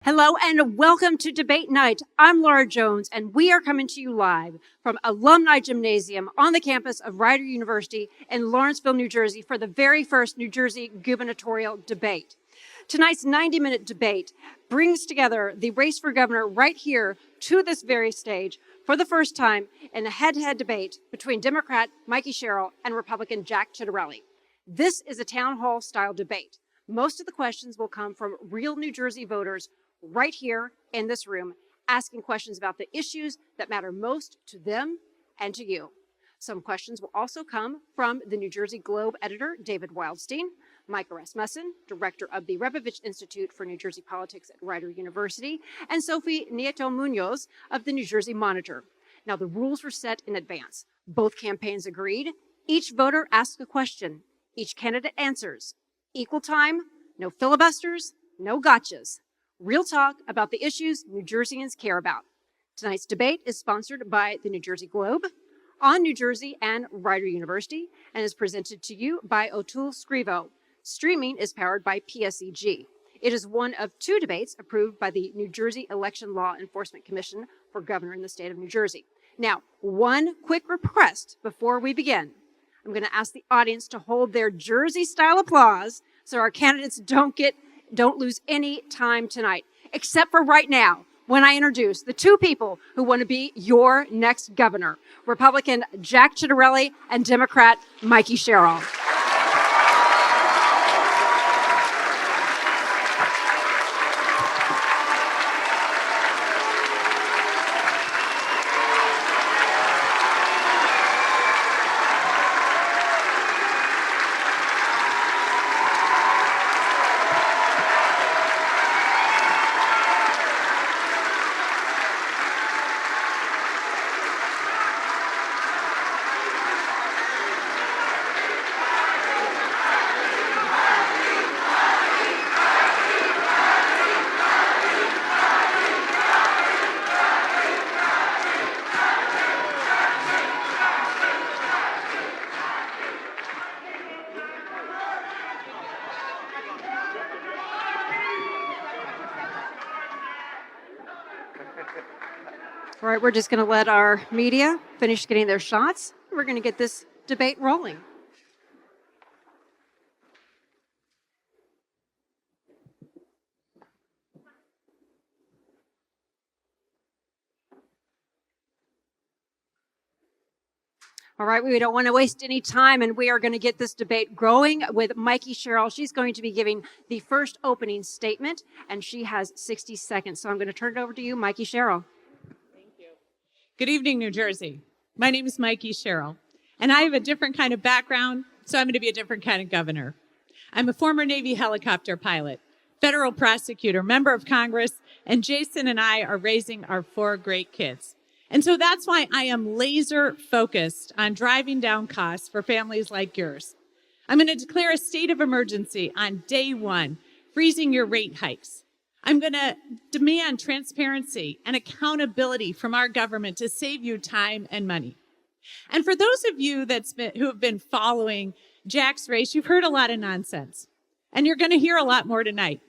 Hello and welcome to Debate Night. I'm Laura Jones and we are coming to you live from Alumni Gymnasium on the campus of Rider University in Lawrenceville, New Jersey for the very first New Jersey gubernatorial debate. Tonight's 90-minute debate brings together the race for governor right here to this very stage for the first time in a head-to-head debate between Democrat Mikie Sherrill and Republican Jack Ciattarelli. This is a town hall style debate. Most of the questions will come from real New Jersey voters right here in this room, asking questions about the issues that matter most to them and to you. Some questions will also come from the New Jersey Globe editor, David Wildstein, Micah Rasmussen, director of the Rebovich Institute for New Jersey Politics at Rider University, and Sophie Nieto-Muñoz of the New Jersey Monitor. Now, the rules were set in advance. Both campaigns agreed. Each voter asks a question. Each candidate answers. Equal time, no filibusters, no gotchas. Real talk about the issues New Jerseyans care about. Tonight's debate is sponsored by the New Jersey Globe, On New Jersey, and Rider University, and is presented to you by O'Toole Scrivo. Streaming is powered by PSEG. It is one of two debates approved by the New Jersey Election Law Enforcement Commission for governor in the state of New Jersey. Now, one quick request before we begin. I'm going to ask the audience to hold their Jersey-style applause so our candidates don't lose any time tonight, except for right now, when I introduce the two people who want to be your next governor, Republican Jack Ciattarelli and Democrat Mikie Sherrill. All right, we're just going to let our media finish getting their shots. We're going to get this debate rolling. All right, we don't want to waste any time, and we are going to get this debate going with Mikie Sherrill. She's going to be giving the first opening statement, and she has 60 seconds. So I'm going to turn it over to you, Mikie Sherrill. Good evening, New Jersey. My name is Mikie Sherrill, and I have a different kind of background, so I'm going to be a different kind of governor. I'm a former Navy helicopter pilot, federal prosecutor, member of Congress, and Jason and I are raising our 4 great kids. And so that's why I am laser focused on driving down costs for families like yours. I'm going to declare a state of emergency on day 1, freezing your rate hikes. I'm going to demand transparency and accountability from our government to save you time and money. And for those of you who have been following Jack's race, you've heard a lot of nonsense. And you're going to hear a lot more tonight.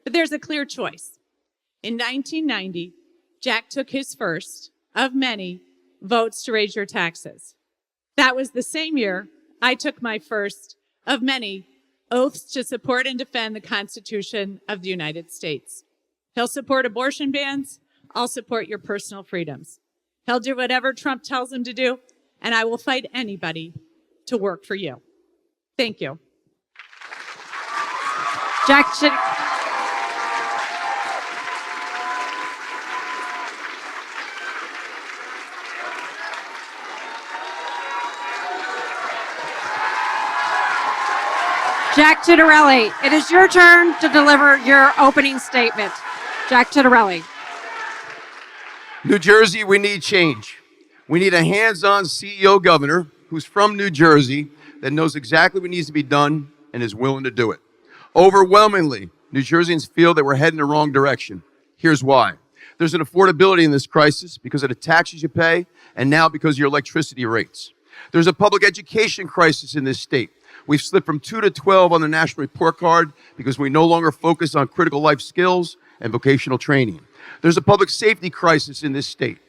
But there's a clear choice. In 1990, Jack took his first of many votes to raise your taxes. That was the same year I took my first of many oaths to support and defend the Constitution of the United States. He'll support abortion bans. I'll support your personal freedoms. He'll do whatever Trump tells him to do, and I will fight anybody to work for you. Thank you. Jack Ciattarelli, it is your turn to deliver your opening statement. Jack Ciattarelli. New Jersey, we need change. We need a hands-on CEO governor who's from New Jersey that knows exactly what needs to be done and is willing to do it. Overwhelmingly, New Jerseyans feel that we're heading the wrong direction. Here's why. There's an affordability in this crisis because of the taxes you pay and now because of your electricity rates. There's a public education crisis in this state. We've slipped from 2 to 12 on the national report card because we no longer focus on critical life skills and vocational training. There's a public safety crisis in this state.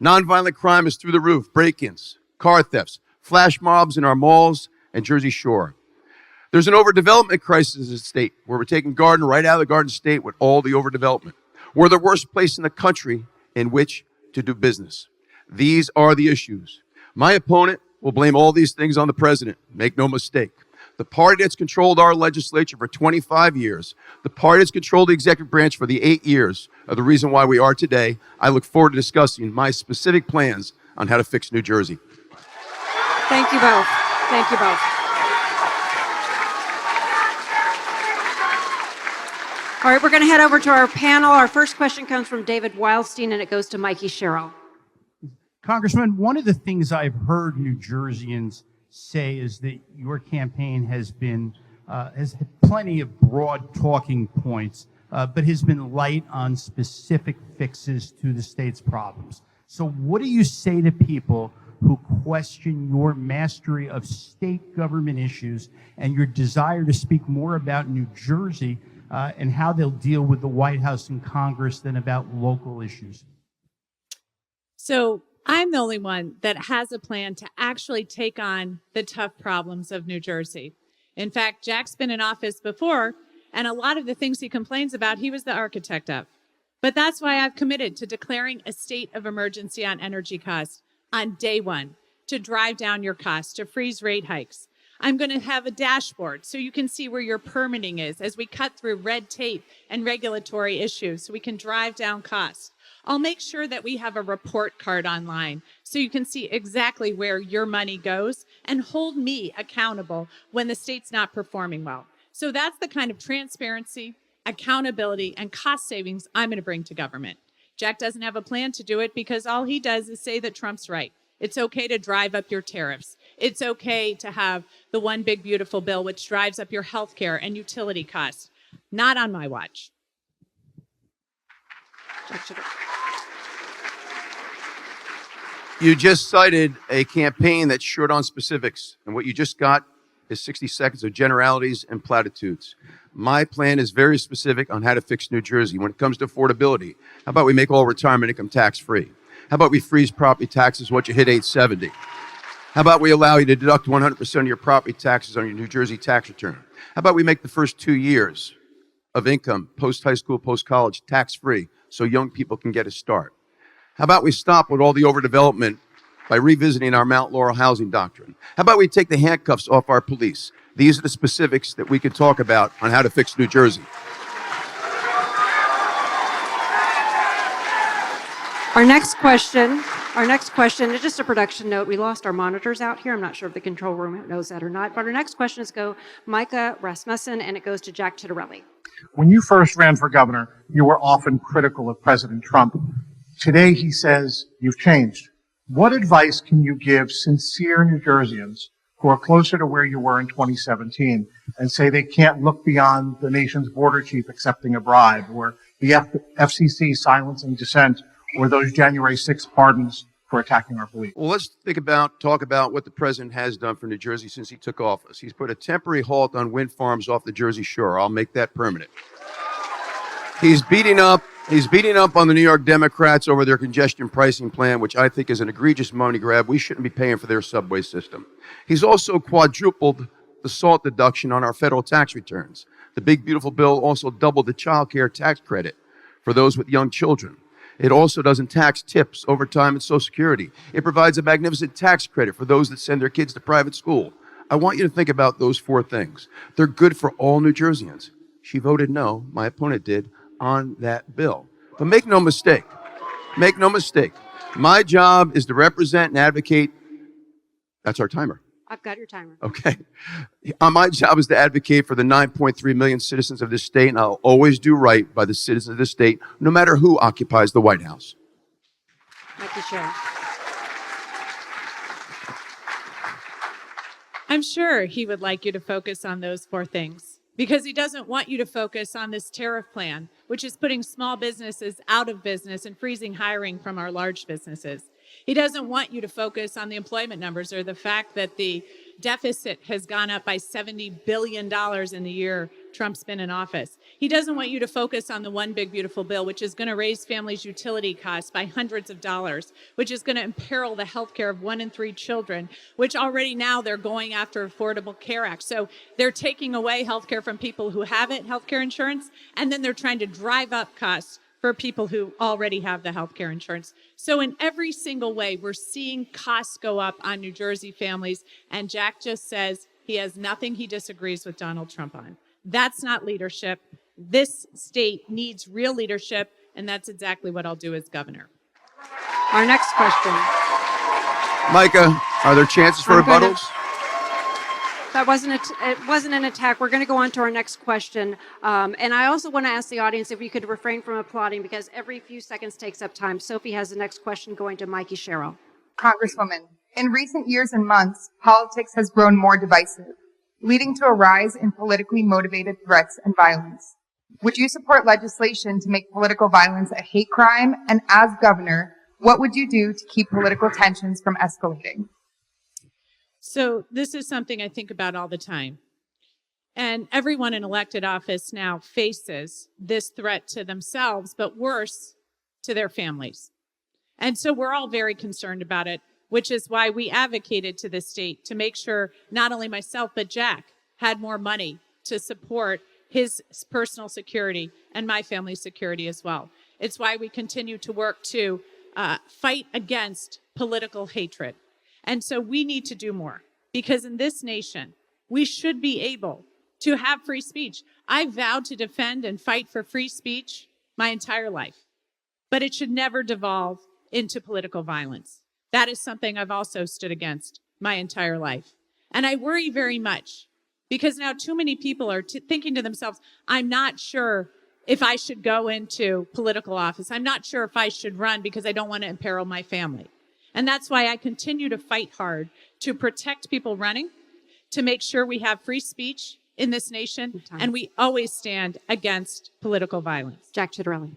Nonviolent crime is through the roof, break-ins, car thefts, flash mobs in our malls and Jersey Shore. There's an overdevelopment crisis in the state where we're taking Garden right out of the Garden State with all the overdevelopment. We're the worst place in the country in which to do business. These are the issues. My opponent will blame all these things on the president. Make no mistake. The party that's controlled our legislature for 25 years, the party that's controlled the executive branch for the 8 years are the reason why we are today. I look forward to discussing my specific plans on how to fix New Jersey. Thank you both. Thank you both. All right, we're going to head over to our panel. Our first question comes from David Wildstein, and it goes to Mikie Sherrill. Congressman, one of the things I've heard New Jerseyans say is that your campaign has had plenty of broad talking points, but has been light on specific fixes to the state's problems. So what do you say to people who question your mastery of state government issues and your desire to speak more about New Jersey and how they'll deal with the White House and Congress than about local issues? So I'm the only one that has a plan to actually take on the tough problems of New Jersey. In fact, Jack's been in office before, and a lot of the things he complains about, he was the architect of. But that's why I've committed to declaring a state of emergency on energy costs on day one, to drive down your costs, to freeze rate hikes. I'm going to have a dashboard so you can see where your permitting is as we cut through red tape and regulatory issues so we can drive down costs. I'll make sure that we have a report card online so you can see exactly where your money goes and hold me accountable when the state's not performing well. So that's the kind of transparency, accountability, and cost savings I'm going to bring to government. Jack doesn't have a plan to do it because all he does is say that Trump's right. It's okay to drive up your tariffs. It's okay to have the one big beautiful bill which drives up your health care and utility costs. Not on my watch. You just cited a campaign that's short on specifics, and what you just got is 60 seconds of generalities and platitudes. My plan is very specific on how to fix New Jersey. When it comes to affordability, how about we make all retirement income tax-free? How about we freeze property taxes once you hit age 70? How about we allow you to deduct 100% of your property taxes on your New Jersey tax return? How about we make the first 2 years of income, post-high school, post-college, tax-free so young people can get a start? How about we stop with all the overdevelopment by revisiting our Mount Laurel housing doctrine? How about we take the handcuffs off our police? These are the specifics that we could talk about on how to fix New Jersey. Our next question is just a production note. We lost our monitors out here. I'm not sure if the control room knows that or not. But our next question is go Micah, Rasmussen, and it goes to Jack Ciattarelli. When you first ran for governor, you were often critical of President Trump. Today, he says you've changed. What advice can you give sincere New Jerseyans who are closer to where you were in 2017 and say they can't look beyond the nation's border chief accepting a bribe, or the FCC silencing dissent, or those January 6th pardons for attacking our police? Well, let's talk about what the president has done for New Jersey since he took office. He's put a temporary halt on wind farms off the Jersey Shore. I'll make that permanent. He's beating up on the New York Democrats over their congestion pricing plan, which I think is an egregious money grab. We shouldn't be paying for their subway system. He's also quadrupled the SALT deduction on our federal tax returns. The big beautiful bill also doubled the child care tax credit for those with young children. It also doesn't tax tips, overtime, and Social Security. It provides a magnificent tax credit for those that send their kids to private school. I want you to think about those 4 things. They're good for all New Jerseyans. She voted no, my opponent did, on that bill. But make no mistake, my job is to represent and advocate. That's our timer. I've got your timer. Okay. My job is to advocate for the 9.3 million citizens of this state, and I'll always do right by the citizens of this state, no matter who occupies the White House. Mikie Sherrill. I'm sure he would like you to focus on those 4 things because he doesn't want you to focus on this tariff plan, which is putting small businesses out of business and freezing hiring from our large businesses. He doesn't want you to focus on the employment numbers or the fact that the deficit has gone up by $70 billion in the year Trump's been in office. He doesn't want you to focus on the one big beautiful bill, which is going to raise families' utility costs by hundreds of dollars, which is going to imperil the health care of 1 in 3 children, which already now they're going after Affordable Care Act. So they're taking away health care from people who have it, health care insurance, and then they're trying to drive up costs for people who already have the health care insurance. So in every single way, we're seeing costs go up on New Jersey families, and Jack just says he has nothing he disagrees with Donald Trump on. That's not leadership. This state needs real leadership, and that's exactly what I'll do as governor. Our next question. Micah, are there chances for rebuttals? That it wasn't an attack. We're going to go on to our next question. And I also want to ask the audience if you could refrain from applauding, because every few seconds takes up time. Sophie has the next question going to Mikie Sherrill. Congresswoman, in recent years and months, politics has grown more divisive, leading to a rise in politically motivated threats and violence. Would you support legislation to make political violence a hate crime? And as governor, what would you do to keep political tensions from escalating? So this is something I think about all the time. And everyone in elected office now faces this threat to themselves, but worse, to their families. And so we're all very concerned about it, which is why we advocated to the state to make sure not only myself, but Jack had more money to support his personal security and my family's security as well. It's why we continue to work to fight against political hatred. And so we need to do more, because in this nation, we should be able to have free speech. I vowed to defend and fight for free speech my entire life, but it should never devolve into political violence. That is something I've also stood against my entire life. And I worry very much because now too many people are thinking to themselves, I'm not sure if I should go into political office. I'm not sure if I should run because I don't want to imperil my family. And that's why I continue to fight hard to protect people running, to make sure we have free speech in this nation, and we always stand against political violence. Jack Ciattarelli.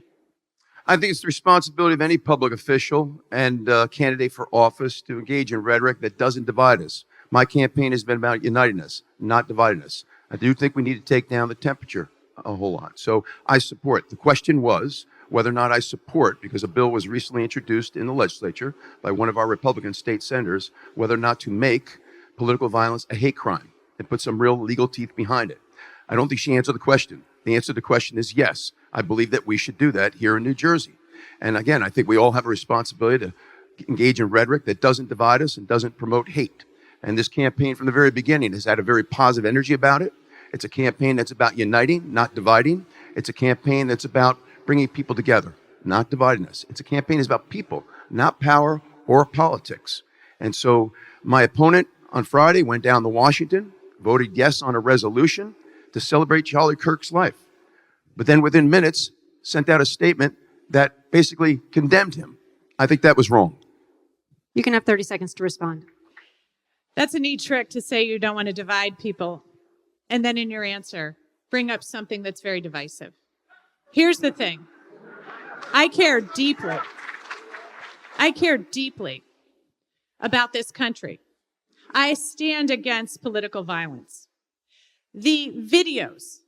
I think it's the responsibility of any public official and candidate for office to engage in rhetoric that doesn't divide us. My campaign has been about uniting us, not dividing us. I do think we need to take down the temperature a whole lot. So I support. The question was whether or not I support, because a bill was recently introduced in the legislature by one of our Republican state senators, whether or not to make political violence a hate crime and put some real legal teeth behind it. I don't think she answered the question. The answer to the question is yes. I believe that we should do that here in New Jersey. And again, I think we all have a responsibility to engage in rhetoric that doesn't divide us and doesn't promote hate. And this campaign from the very beginning has had a very positive energy about it. It's a campaign that's about uniting, not dividing. It's a campaign that's about bringing people together, not dividing us. It's a campaign that's about people, not power or politics. And so my opponent on Friday went down to Washington, voted yes on a resolution to celebrate Charlie Kirk's life. But then within minutes, sent out a statement that basically condemned him. I think that was wrong. You can have 30 seconds to respond. That's a neat trick to say you don't want to divide people, and then in your answer, bring up something that's very divisive. Here's the thing. I care deeply about this country. I stand against political violence. The videos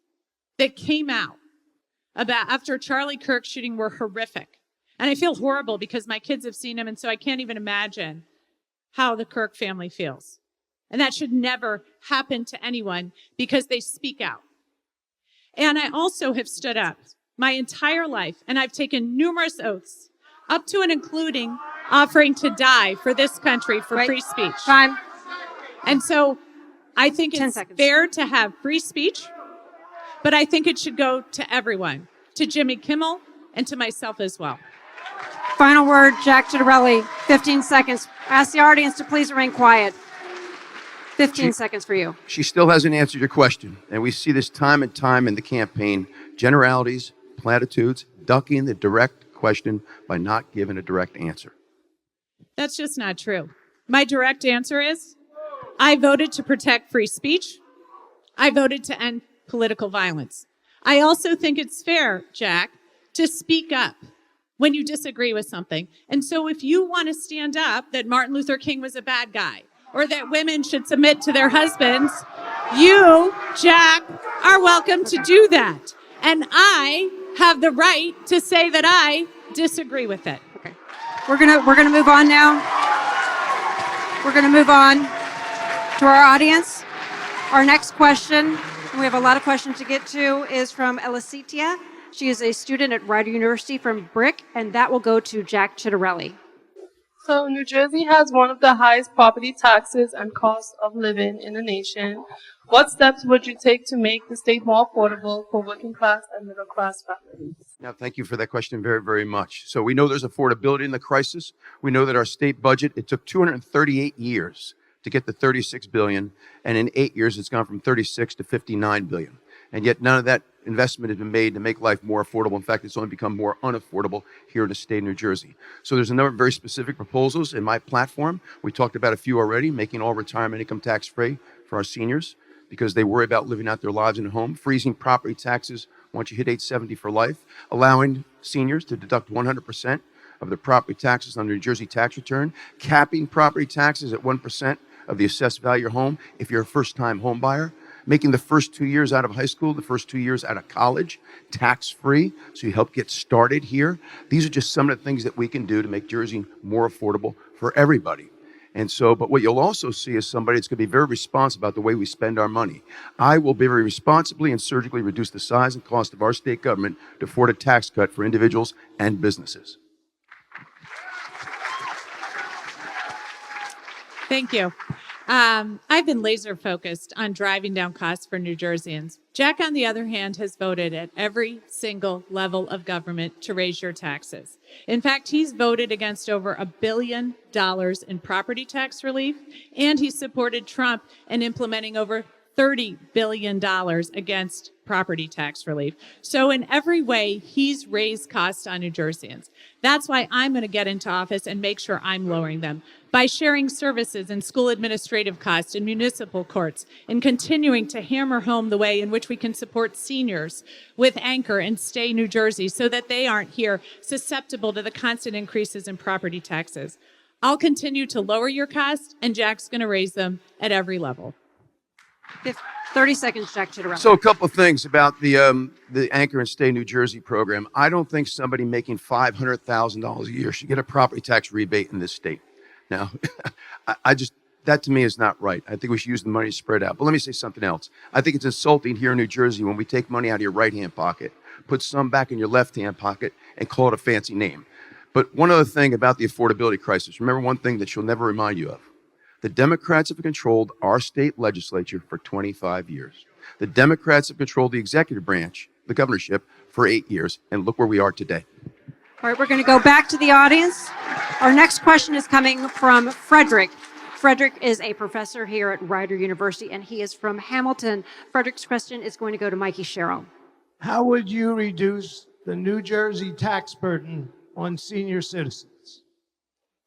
that came out about after Charlie Kirk's shooting were horrific. And I feel horrible because my kids have seen him, and so I can't even imagine how the Kirk family feels. And that should never happen to anyone because they speak out. And I also have stood up my entire life, and I've taken numerous oaths, up to and including offering to die for this country for free speech. Time. And so I think 10 it's seconds. fair to have free speech, but I think it should go to everyone, to Jimmy Kimmel and to myself as well. Final word, Jack Ciattarelli, 15 seconds. Ask the audience to please remain quiet. 15 seconds for you. She still hasn't answered your question. And we see this time and time in the campaign, generalities, platitudes, ducking the direct question by not giving a direct answer. That's just not true. My direct answer is, I voted to protect free speech. I voted to end political violence. I also think it's fair, Jack, to speak up when you disagree with something. And so if you want to stand up that Martin Luther King was a bad guy, or that women should submit to their husbands, you, Jack, are welcome to do that. And I have the right to say that I disagree with it. Okay. We're gonna move on now. We're gonna move on to our audience. Our next question, and we have a lot of questions to get to, is from Elicitia. She is a student at Rider University from Brick, and that will go to Jack Ciattarelli. So New Jersey has one of the highest property taxes and cost of living in the nation. What steps would you take to make the state more affordable for working class and middle class families? Now, thank you for that question very, very much. So we know there's affordability in the crisis. We know that our state budget, it took 238 years to get to 36 billion, and in 8 years it's gone from 36 to 59 billion. And yet none of that investment has been made to make life more affordable. In fact, it's only become more unaffordable here in the state of New Jersey. So there's a number of very specific proposals in my platform. We talked about a few already, making all retirement income tax free for our seniors because they worry about living out their lives in a home, freezing property taxes once you hit age 70 for life, allowing seniors to deduct 100% of their property taxes on their New Jersey tax return, capping property taxes at 1% of the assessed value of your home if you're a first-time home buyer, making the first 2 years out of high school, the first 2 years out of college, tax-free, so you help get started here. These are just some of the things that we can do to make Jersey more affordable for everybody. And so, but what you'll also see is somebody that's going to be very responsible about the way we spend our money. I will very responsibly and surgically reduce the size and cost of our state government to afford a tax cut for individuals and businesses. Thank you. I've been laser focused on driving down costs for New Jerseyans. Jack, on the other hand, has voted at every single level of government to raise your taxes. In fact, he's voted against over $1 billion in property tax relief, and he supported Trump in implementing over $30 billion against property tax relief. So in every way, he's raised costs on New Jerseyans. That's why I'm going to get into office and make sure I'm lowering them by sharing services and school administrative costs in municipal courts and continuing to hammer home the way in which we can support seniors with Anchor and Stay New Jersey so that they aren't here susceptible to the constant increases in property taxes. I'll continue to lower your costs, and Jack's going to raise them at every level. 30 seconds, Jack Ciattarelli. So a couple of things about the Anchor and Stay New Jersey program. I don't think somebody making $500,000 a year should get a property tax rebate in this state. Now, that to me is not right. I think we should use the money to spread out. But let me say something else. I think it's insulting here in New Jersey when we take money out of your right-hand pocket, put some back in your left-hand pocket, and call it a fancy name. But one other thing about the affordability crisis, remember one thing that she'll never remind you of. The Democrats have controlled our state legislature for 25 years. The Democrats have controlled the executive branch, the governorship, for 8 years. And look where we are today. All right, we're going to go back to the audience. Our next question is coming from Frederick. Frederick is a professor here at Rider University, and he is from Hamilton. Frederick's question is going to go to Mikie Sherrill. How would you reduce the New Jersey tax burden on senior citizens?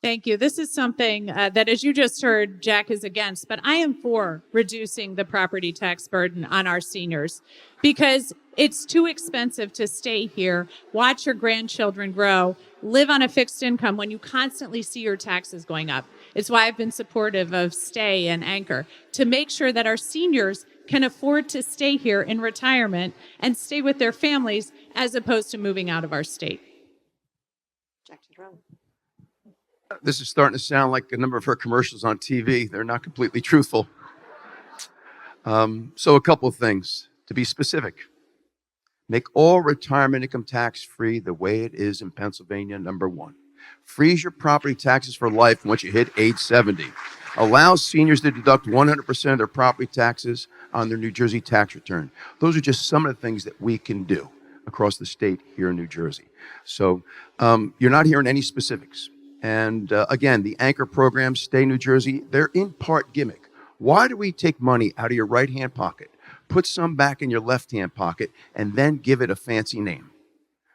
Thank you. This is something that, as you just heard, Jack is against, but I am for reducing the property tax burden on our seniors because it's too expensive to stay here, watch your grandchildren grow, live on a fixed income when you constantly see your taxes going up. It's why I've been supportive of Stay and Anchor, to make sure that our seniors can afford to stay here in retirement and stay with their families as opposed to moving out of our state. Jack Ciattarelli. This is starting to sound like a number of her commercials on TV. They're not completely truthful. So a couple of things. To be specific, make all retirement income tax free the way it is in Pennsylvania, number one. Freeze your property taxes for life once you hit age 70. Allow seniors to deduct 100% of their property taxes on their New Jersey tax return. Those are just some of the things that we can do across the state here in New Jersey. So you're not hearing any specifics. And again, the Anchor program, Stay New Jersey, they're in part gimmick. Why do we take money out of your right-hand pocket, put some back in your left-hand pocket, and then give it a fancy name?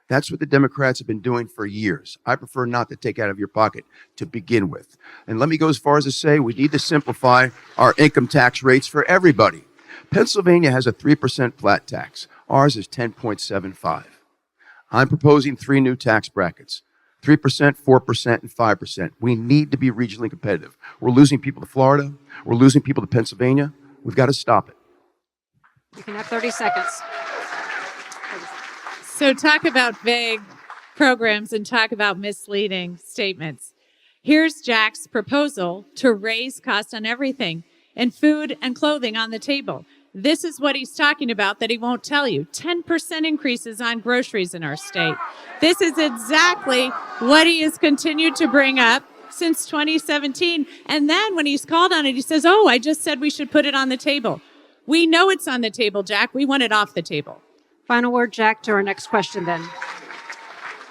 That's what the Democrats have been doing for years. I prefer not to take out of your pocket to begin with. And let me go as far as to say we need to simplify our income tax rates for everybody. Pennsylvania has a 3% flat tax. Ours is 10.75. I'm proposing 3 new tax brackets. 3%, 4%, and 5%. We need to be regionally competitive. We're losing people to Florida. We're losing people to Pennsylvania. We've got to stop it. You can have 30 seconds. So talk about vague programs and talk about misleading statements. Here's Jack's proposal to raise costs on everything and food and clothing on the table. This is what he's talking about that he won't tell you. 10% increases on groceries in our state. This is exactly what he has continued to bring up since 2017. And then when he's called on it, he says, oh, I just said we should put it on the table. We know it's on the table, Jack. We want it off the table. Final word, Jack, to our next question then.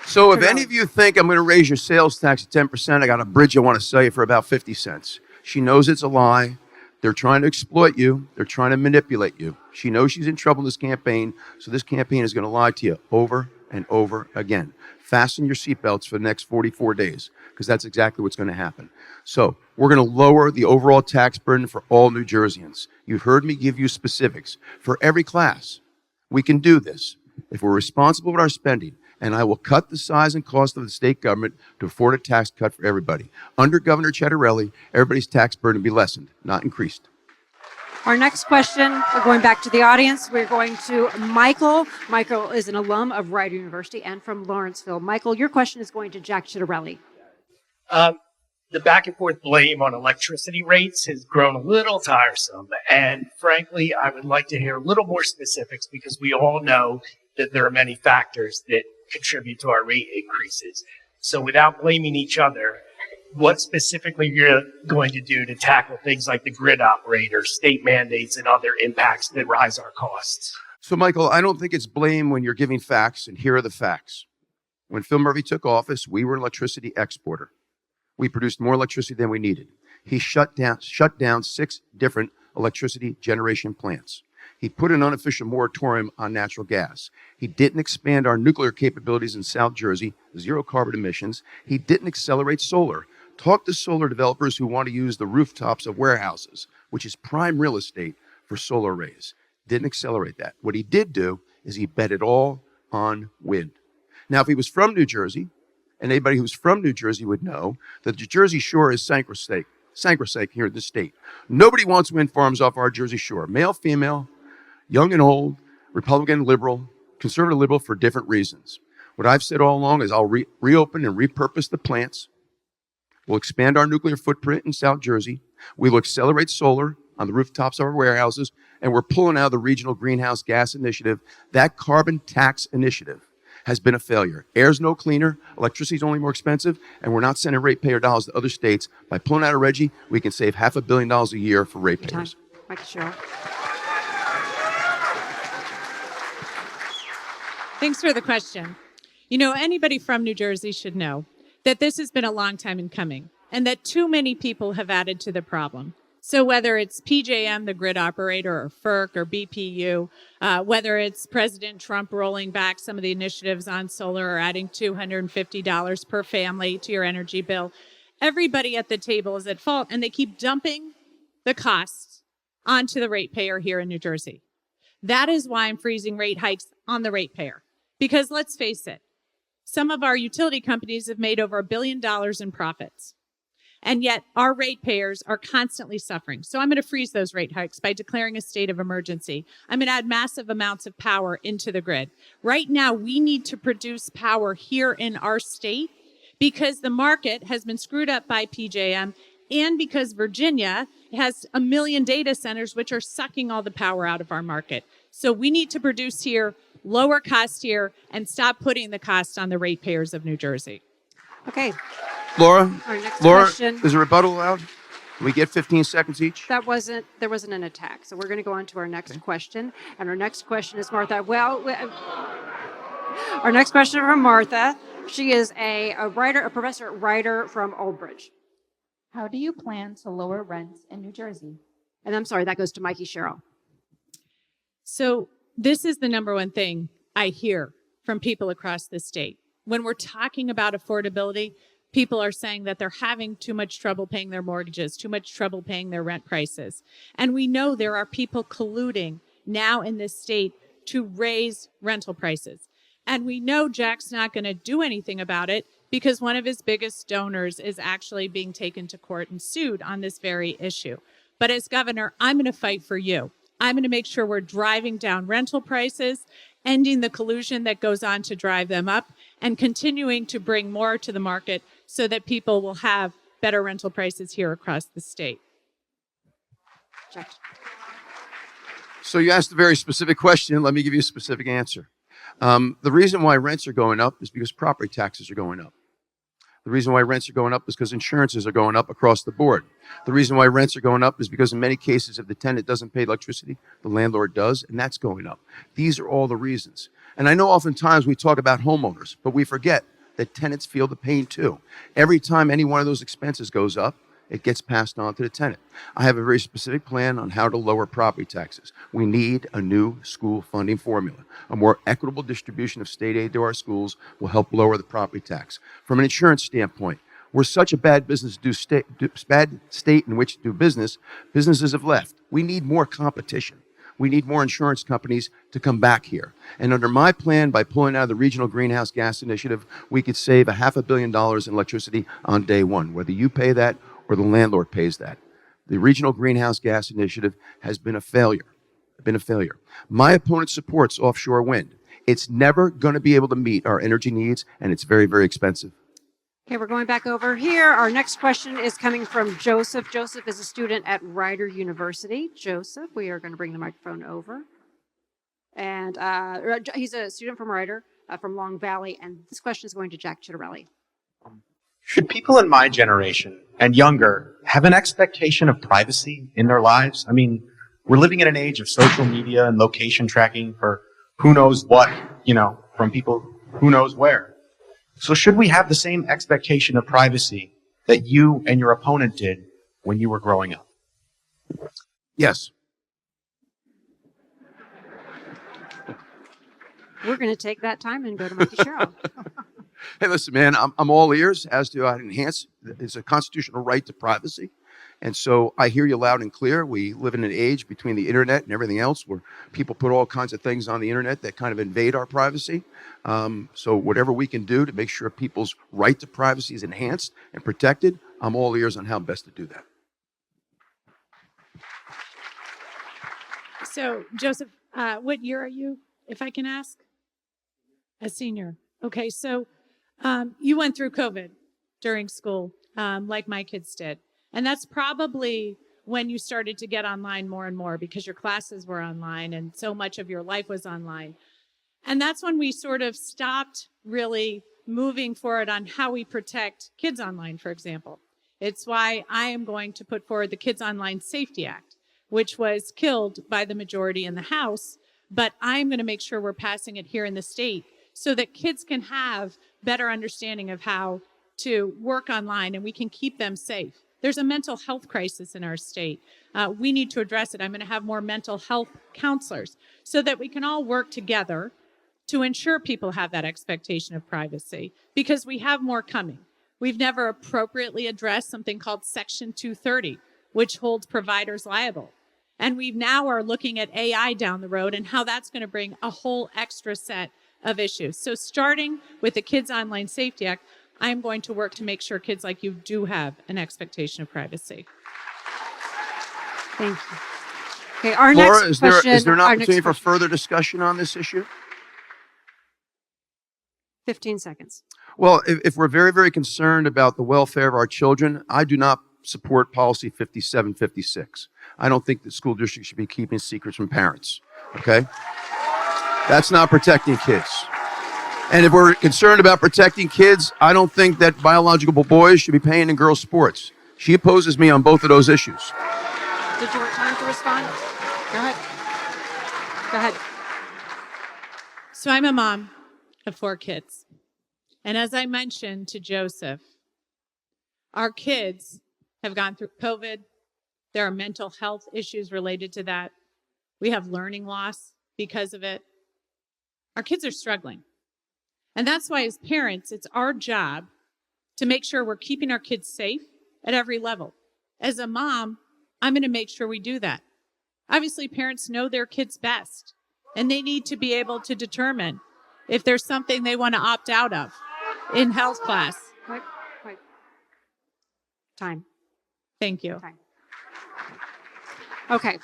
So if any of you think I'm going to raise your sales tax to 10%, I got a bridge I want to sell you for about 50 cents. She knows it's a lie. They're trying to exploit you. They're trying to manipulate you. She knows she's in trouble in this campaign, so this campaign is going to lie to you over and over again. Fasten your seatbelts for the next 44 days, because that's exactly what's going to happen. So we're going to lower the overall tax burden for all New Jerseyans. You've heard me give you specifics. For every class, we can do this if we're responsible with our spending. And I will cut the size and cost of the state government to afford a tax cut for everybody. Under Governor Ciattarelli, everybody's tax burden will be lessened, not increased. Our next question, we're going back to the audience. We're going to Michael. Michael is an alum of Rider University and from Lawrenceville. Michael, your question is going to Jack Ciattarelli. The back and forth blame on electricity rates has grown a little tiresome. And frankly, I would like to hear a little more specifics, because we all know that there are many factors that contribute to our rate increases. So without blaming each other, what specifically you're going to do to tackle things like the grid operator, state mandates, and other impacts that rise our costs? So, Michael, I don't think it's blame when you're giving facts, and here are the facts. When Phil Murphy took office, we were an electricity exporter. We produced more electricity than we needed. He shut down 6 different electricity generation plants. He put an unofficial moratorium on natural gas. He didn't expand our nuclear capabilities in South Jersey, 0 carbon emissions. He didn't accelerate solar. Talk to solar developers who want to use the rooftops of warehouses, which is prime real estate, for solar arrays. Didn't accelerate that. What he did do is he bet it all on wind. Now, if he was from New Jersey, and anybody who's from New Jersey would know that the Jersey Shore is sacrosanct here in this state. Nobody wants wind farms off our Jersey Shore. Male, female, young and old, Republican, liberal, conservative, liberal, for different reasons. What I've said all along is I'll reopen and repurpose the plants. We'll expand our nuclear footprint in South Jersey. We will accelerate solar on the rooftops of our warehouses, and we're pulling out of the regional greenhouse gas initiative. That carbon tax initiative has been a failure. Air's no cleaner, electricity's only more expensive, and we're not sending ratepayer dollars to other states. By pulling out of Reggie, we can save $500 million a year for ratepayers. Micah, Sherrill. Thanks for the question. You know, anybody from New Jersey should know that this has been a long time in coming and that too many people have added to the problem. So whether it's PJM, the grid operator, or FERC, or BPU, whether it's President Trump rolling back some of the initiatives on solar or adding $250 per family to your energy bill, everybody at the table is at fault, and they keep dumping the costs onto the ratepayer here in New Jersey. That is why I'm freezing rate hikes on the ratepayer. Because let's face it, some of our utility companies have made over $1 billion in profits. And yet our ratepayers are constantly suffering. So I'm going to freeze those rate hikes by declaring a state of emergency. I'm going to add massive amounts of power into the grid. Right now, we need to produce power here in our state because the market has been screwed up by PJM and because Virginia has 1 million data centers, which are sucking all the power out of our market. So we need to produce here, lower cost here, and stop putting the cost on the ratepayers of New Jersey. Okay. Laura, Question. is a rebuttal allowed? Can we get 15 seconds each? There wasn't an attack. So we're going to go on to our next question. And our next question is Martha. Our next question from Martha. She is a professor at Rider from Old Bridge. How do you plan to lower rents in New Jersey? And I'm sorry, that goes to Mikie, Sherrill. So this is the number one thing I hear from people across the state. When we're talking about affordability, people are saying that they're having too much trouble paying their mortgages, too much trouble paying their rent prices. And we know there are people colluding now in this state to raise rental prices. And we know Jack's not going to do anything about it because one of his biggest donors is actually being taken to court and sued on this very issue. But as governor, I'm going to fight for you. I'm going to make sure we're driving down rental prices, ending the collusion that goes on to drive them up, and continuing to bring more to the market so that people will have better rental prices here across the state. So you asked a very specific question. Let me give you a specific answer. The reason why rents are going up is because property taxes are going up. The reason why rents are going up is because insurances are going up across the board. The reason why rents are going up is because in many cases, if the tenant doesn't pay electricity, the landlord does, and that's going up. These are all the reasons. And I know oftentimes we talk about homeowners, but we forget that tenants feel the pain too. Every time any one of those expenses goes up, it gets passed on to the tenant. I have a very specific plan on how to lower property taxes. We need a new school funding formula. A more equitable distribution of state aid to our schools will help lower the property tax. From an insurance standpoint, we're such a bad bad state in which to do business, businesses have left. We need more competition. We need more insurance companies to come back here. And under my plan, by pulling out of the Regional Greenhouse Gas Initiative, we could save $500 million in electricity on day one, whether you pay that or the landlord pays that. The Regional Greenhouse Gas Initiative has been a failure. My opponent supports offshore wind. It's never going to be able to meet our energy needs, and it's very, very expensive. Okay, we're going back over here. Our next question is coming from Joseph. Joseph is a student at Rider University. Joseph, we are going to bring the microphone over. And he's a student from Rider, from Long Valley, and this question is going to Jack Ciattarelli. Should people in my generation and younger have an expectation of privacy in their lives? I mean, we're living in an age of social media and location tracking for who knows what, from people who knows where. So should we have the same expectation of privacy that you and your opponent did when you were growing up? Yes. We're going to take that time and go to Mikie Sherrill. Hey, listen, man, I'm all ears as to how to enhance. It's a constitutional right to privacy. And so I hear you loud and clear. We live in an age between the internet and everything else where people put all kinds of things on the internet that kind of invade our privacy. So whatever we can do to make sure people's right to privacy is enhanced and protected, I'm all ears on how best to do that. So, Joseph, what year are you, if I can ask? A senior. Okay, so you went through COVID during school, like my kids did. And that's probably when you started to get online more and more because your classes were online and so much of your life was online. And that's when we sort of stopped really moving forward on how we protect kids online, for example. It's why I am going to put forward the Kids Online Safety Act, which was killed by the majority in the House, but I'm going to make sure we're passing it here in the state so that kids can have better understanding of how to work online and we can keep them safe. There's a mental health crisis in our state. We need to address it. I'm going to have more mental health counselors so that we can all work together to ensure people have that expectation of privacy because we have more coming. We've never appropriately addressed something called Section 230, which holds providers liable. And we now are looking at AI down the road and how that's going to bring a whole extra set of issues. So starting with the Kids Online Safety Act, I'm going to work to make sure kids like you do have an expectation of privacy. Thank you. Okay, our Laura, next question. Is there an our opportunity next for question. further discussion on this issue? 15 seconds. Well, if we're very, very concerned about the welfare of our children, I do not support policy 5756. I don't think that school districts should be keeping secrets from parents, okay? That's not protecting kids. And if we're concerned about protecting kids, I don't think that biological boys should be playing in girls' sports. She opposes me on both of those issues. Did you want time to respond? Go ahead. Go ahead. So I'm a mom of 4 kids. And as I mentioned to Joseph, our kids have gone through COVID. There are mental health issues related to that. We have learning loss because of it. Our kids are struggling. And that's why as parents, it's our job to make sure we're keeping our kids safe at every level. As a mom, I'm going to make sure we do that. Obviously, parents know their kids best, and they need to be able to determine if there's something they want to opt out of in health class. Wait. Time. Thank you. Time. Okay.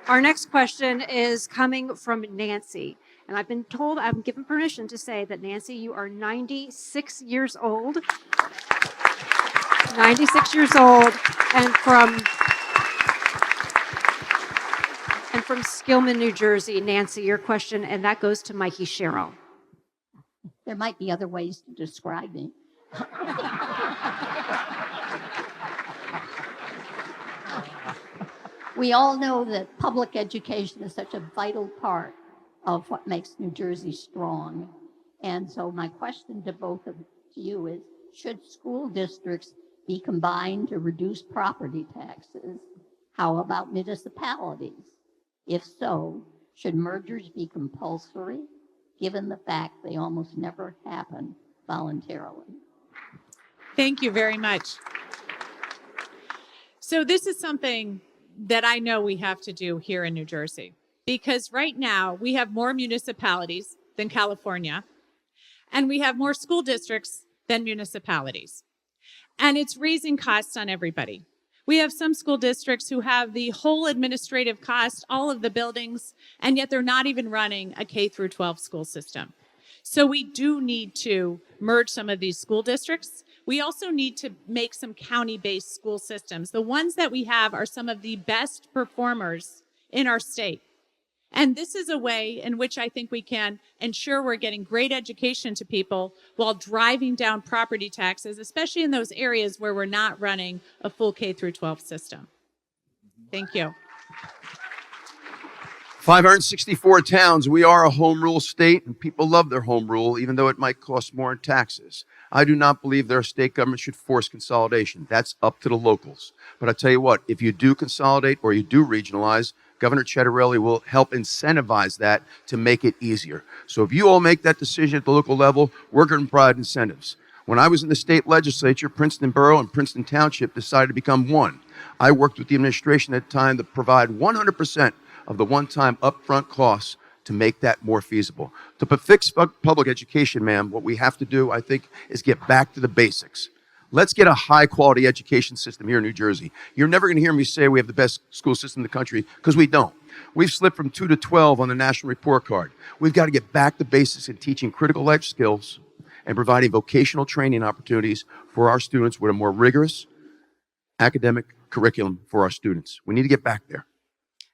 Our next question is coming from Nancy. And I've been told, I'm given permission to say that, Nancy, you are 96 years old. 96 years old, and from Skillman, New Jersey. Nancy, your question, and that goes to Mikie Sherrill. There might be other ways to describe me. We all know that public education is such a vital part of what makes New Jersey strong. And so my question to both of you is, should school districts be combined to reduce property taxes? How about municipalities? If so, should mergers be compulsory, given the fact they almost never happen voluntarily? Thank you very much. So this is something that I know we have to do here in New Jersey, because right now we have more municipalities than California, and we have more school districts than municipalities. And it's raising costs on everybody. We have some school districts who have the whole administrative cost, all of the buildings, and yet they're not even running a K through 12 school system. So we do need to merge some of these school districts. We also need to make some county-based school systems. The ones that we have are some of the best performers in our state. And this is a way in which I think we can ensure we're getting great education to people while driving down property taxes, especially in those areas where we're not running a full K through 12 system. Thank you. 564 towns. We are a home rule state, and people love their home rule, even though it might cost more in taxes. I do not believe their state government should force consolidation. That's up to the locals. But I tell you what, if you do consolidate or you do regionalize, Governor Ciattarelli will help incentivize that to make it easier. So if you all make that decision at the local level, we're going to provide incentives. When I was in the state legislature, Princeton Borough and Princeton Township decided to become one. I worked with the administration at the time to provide 100% of the one-time upfront costs to make that more feasible. To fix public education, ma'am, what we have to do, I think, is get back to the basics. Let's get a high-quality education system here in New Jersey. You're never going to hear me say we have the best school system in the country, because we don't. We've slipped from 2 to 12 on the national report card. We've got to get back to basics in teaching critical life skills and providing vocational training opportunities for our students with a more rigorous academic curriculum for our students. We need to get back there.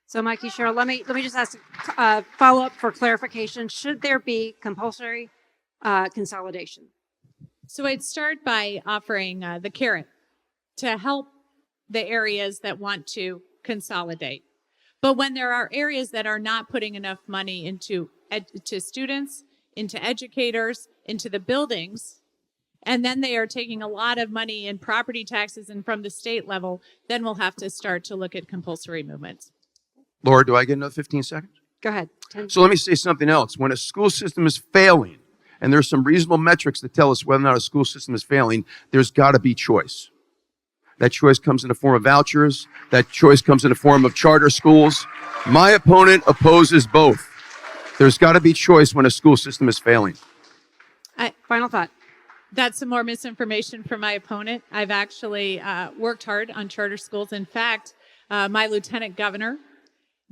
So, Mikie Sherrill, let me just ask a follow-up for clarification. Should there be compulsory consolidation? So I'd start by offering the carrot to help the areas that want to consolidate. But when there are areas that are not putting enough money into to students, into educators, into the buildings, and then they are taking a lot of money in property taxes and from the state level, then we'll have to start to look at compulsory movements. Laura, do I get another 15 seconds? Go ahead. So let me say something else. When a school system is failing, and there's some reasonable metrics that tell us whether or not a school system is failing, there's got to be choice. That choice comes in the form of vouchers. That choice comes in the form of charter schools. My opponent opposes both. There's got to be choice when a school system is failing. Final thought. That's some more misinformation from my opponent. I've actually worked hard on charter schools. In fact, my lieutenant governor,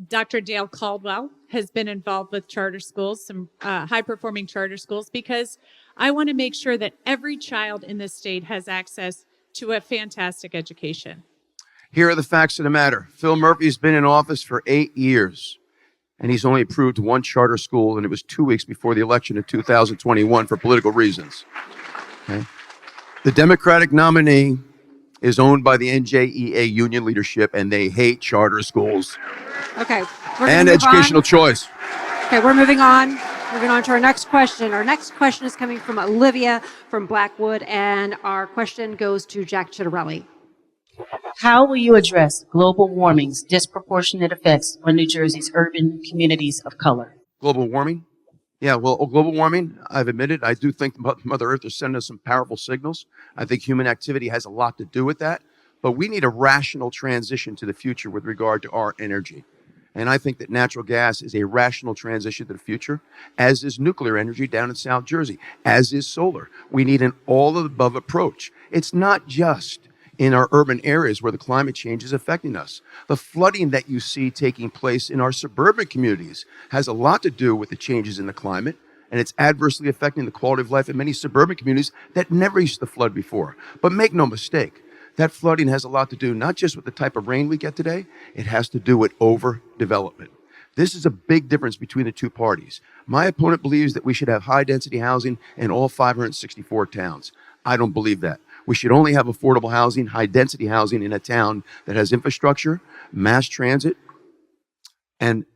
Dr. Dale Caldwell, has been involved with charter schools, some high-performing charter schools, because I want to make sure that every child in this state has access to a fantastic education. Here are the facts of the matter. Phil Murphy's been in office for 8 years, and he's only approved one charter school, and it was 2 weeks before the election in 2021 for political reasons. Okay? The Democratic nominee is owned by the NJEA union leadership, and they hate charter schools. Okay. And educational choice. Okay, we're moving on. Moving on to our next question. Our next question is coming from Olivia from Blackwood, and our question goes to Jack Ciattarelli. How will you address global warming's disproportionate effects on New Jersey's urban communities of color? Global warming? Yeah, well, global warming, I've admitted, I do think Mother Earth is sending us some powerful signals. I think human activity has a lot to do with that, but we need a rational transition to the future with regard to our energy. And I think that natural gas is a rational transition to the future, as is nuclear energy down in South Jersey, as is solar. We need an all-of-the-above approach. It's not just in our urban areas where the climate change is affecting us. The flooding that you see taking place in our suburban communities has a lot to do with the changes in the climate, and it's adversely affecting the quality of life in many suburban communities that never used to flood before. But make no mistake, that flooding has a lot to do not just with the type of rain we get today, it has to do with overdevelopment. This is a big difference between the two parties. My opponent believes that we should have high-density housing in all 564 towns. I don't believe that. We should only have affordable housing, high-density housing in a town that has infrastructure, mass transit, and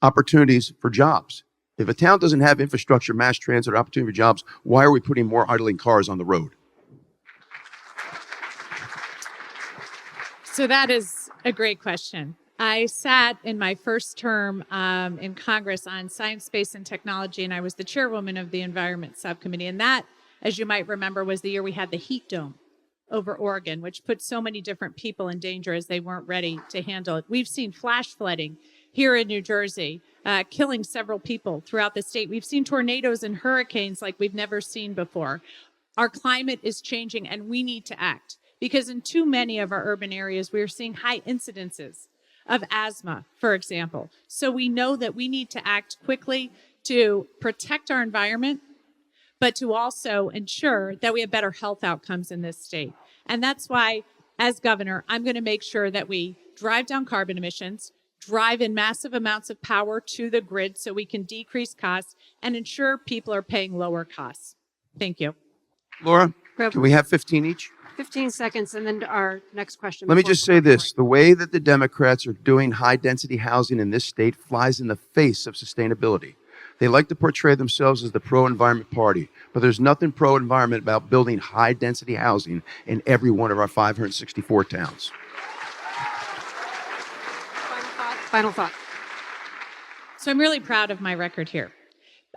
opportunities for jobs. If a town doesn't have infrastructure, mass transit, or opportunity for jobs, why are we putting more idling cars on the road? So that is a great question. I sat in my first term in Congress on science, space, and technology, and I was the chairwoman of the Environment Subcommittee. And that, as you might remember, was the year we had the heat dome over Oregon, which put so many different people in danger as they weren't ready to handle it. We've seen flash flooding here in New Jersey, killing several people throughout the state. We've seen tornadoes and hurricanes like we've never seen before. Our climate is changing, and we need to act, because in too many of our urban areas, we are seeing high incidences of asthma, for example. So we know that we need to act quickly to protect our environment, but to also ensure that we have better health outcomes in this state. And that's why, as governor, I'm going to make sure that we drive down carbon emissions, drive in massive amounts of power to the grid so we can decrease costs and ensure people are paying lower costs. Thank you. Laura, can we have 15 each? 15 seconds, and then our next question. Let me just say this. The way that the Democrats are doing high-density housing in this state flies in the face of sustainability. They like to portray themselves as the pro-environment party, but there's nothing pro-environment about building high-density housing in every one of our 564 towns. Final thought. So I'm really proud of my record here.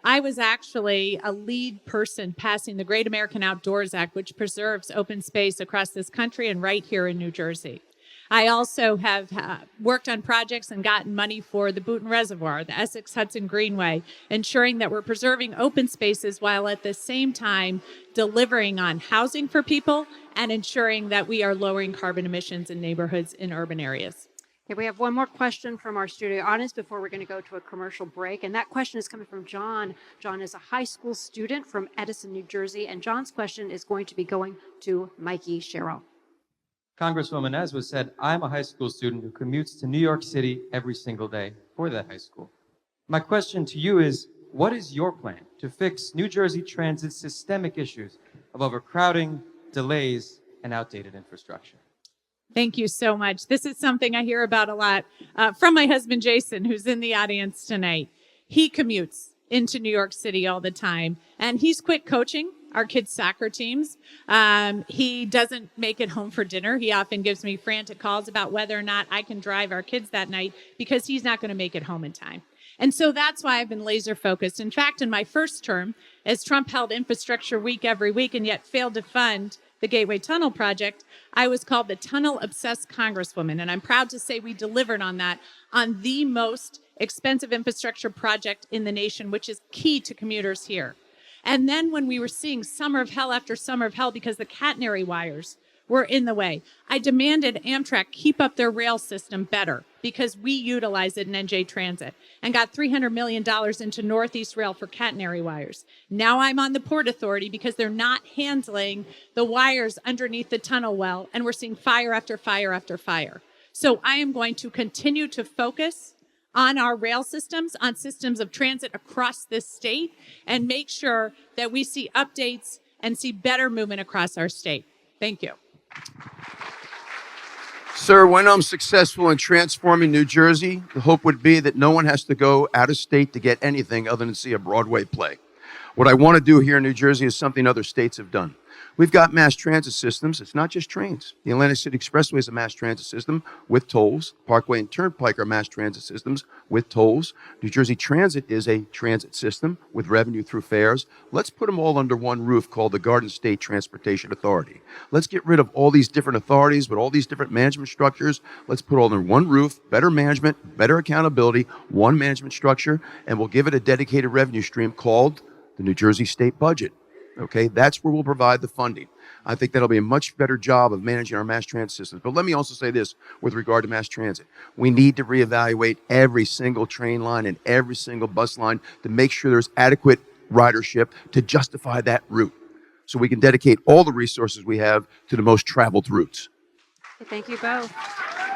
I was actually a lead person passing the Great American Outdoors Act, which preserves open space across this country and right here in New Jersey. I also have worked on projects and gotten money for the Boonton Reservoir, the Essex Hudson Greenway, ensuring that we're preserving open spaces while at the same time delivering on housing for people and ensuring that we are lowering carbon emissions in neighborhoods in urban areas. Okay, we have one more question from our studio audience before we're going to go to a commercial break. And that question is coming from John. John is a high school student from Edison, New Jersey. And John's question is going to be going to Mikie Sherrill. Congresswoman, as was said, I'm a high school student who commutes to New York City every single day for that high school. My question to you is, what is your plan to fix New Jersey Transit's systemic issues of overcrowding, delays, and outdated infrastructure? Thank you so much. This is something I hear about a lot from my husband, Jason, who's in the audience tonight. He commutes into New York City all the time, and he's quit coaching our kids' soccer teams. He doesn't make it home for dinner. He often gives me frantic calls about whether or not I can drive our kids that night because he's not going to make it home in time. And so that's why I've been laser focused. In fact, in my first term, as Trump held Infrastructure Week every week and yet failed to fund the Gateway Tunnel project, I was called the tunnel-obsessed Congresswoman, and I'm proud to say we delivered on that, on the most expensive infrastructure project in the nation, which is key to commuters here. And then when we were seeing summer of hell after summer of hell because the catenary wires were in the way, I demanded Amtrak keep up their rail system better because we utilize it in NJ Transit and got $300 million into Northeast Rail for catenary wires. Now I'm on the Port Authority because they're not handling the wires underneath the tunnel well, and we're seeing fire after fire after fire. So I am going to continue to focus on our rail systems, on systems of transit across this state, and make sure that we see updates and see better movement across our state. Thank you. Sir, when I'm successful in transforming New Jersey, the hope would be that no one has to go out of state to get anything other than see a Broadway play. What I want to do here in New Jersey is something other states have done. We've got mass transit systems. It's not just trains. The Atlantic City Expressway is a mass transit system with tolls. Parkway and Turnpike are mass transit systems with tolls. New Jersey Transit is a transit system with revenue through fares. Let's put them all under one roof called the Garden State Transportation Authority. Let's get rid of all these different authorities with all these different management structures. Let's put all under one roof, better management, better accountability, one management structure, and we'll give it a dedicated revenue stream called the New Jersey State Budget. Okay, that's where we'll provide the funding. I think that'll be a much better job of managing our mass transit systems. But let me also say this with regard to mass transit. We need to reevaluate every single train line and every single bus line to make sure there's adequate ridership to justify that route, so we can dedicate all the resources we have to the most traveled routes. Thank you both.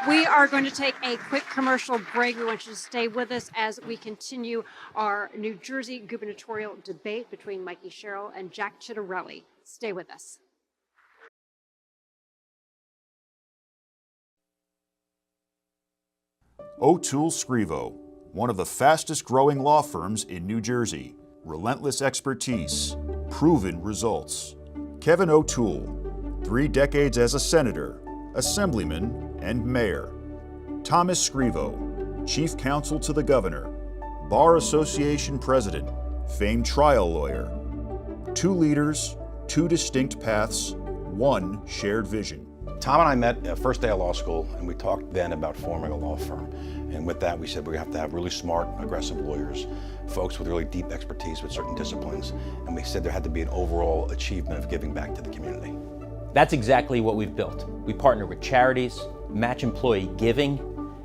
We are going to take a quick commercial break. We want you to stay with us as we continue our New Jersey gubernatorial debate between Mikie Sherrill and Jack Ciattarelli. Stay with us. O'Toole Scrivo, one of the fastest growing law firms in New Jersey. Relentless expertise, proven results. Kevin O'Toole, 3 decades as a senator, assemblyman, and mayor. Thomas Scrivo, chief counsel to the governor, Bar Association president, famed trial lawyer. 2 leaders, 2 distinct paths, 1 shared vision. Tom and I met first day of law school, and we talked then about forming a law firm. And with that, we said we have to have really smart, aggressive lawyers, folks with really deep expertise with certain disciplines. And we said there had to be an overall achievement of giving back to the community. That's exactly what we've built. We partner with charities, match employee giving,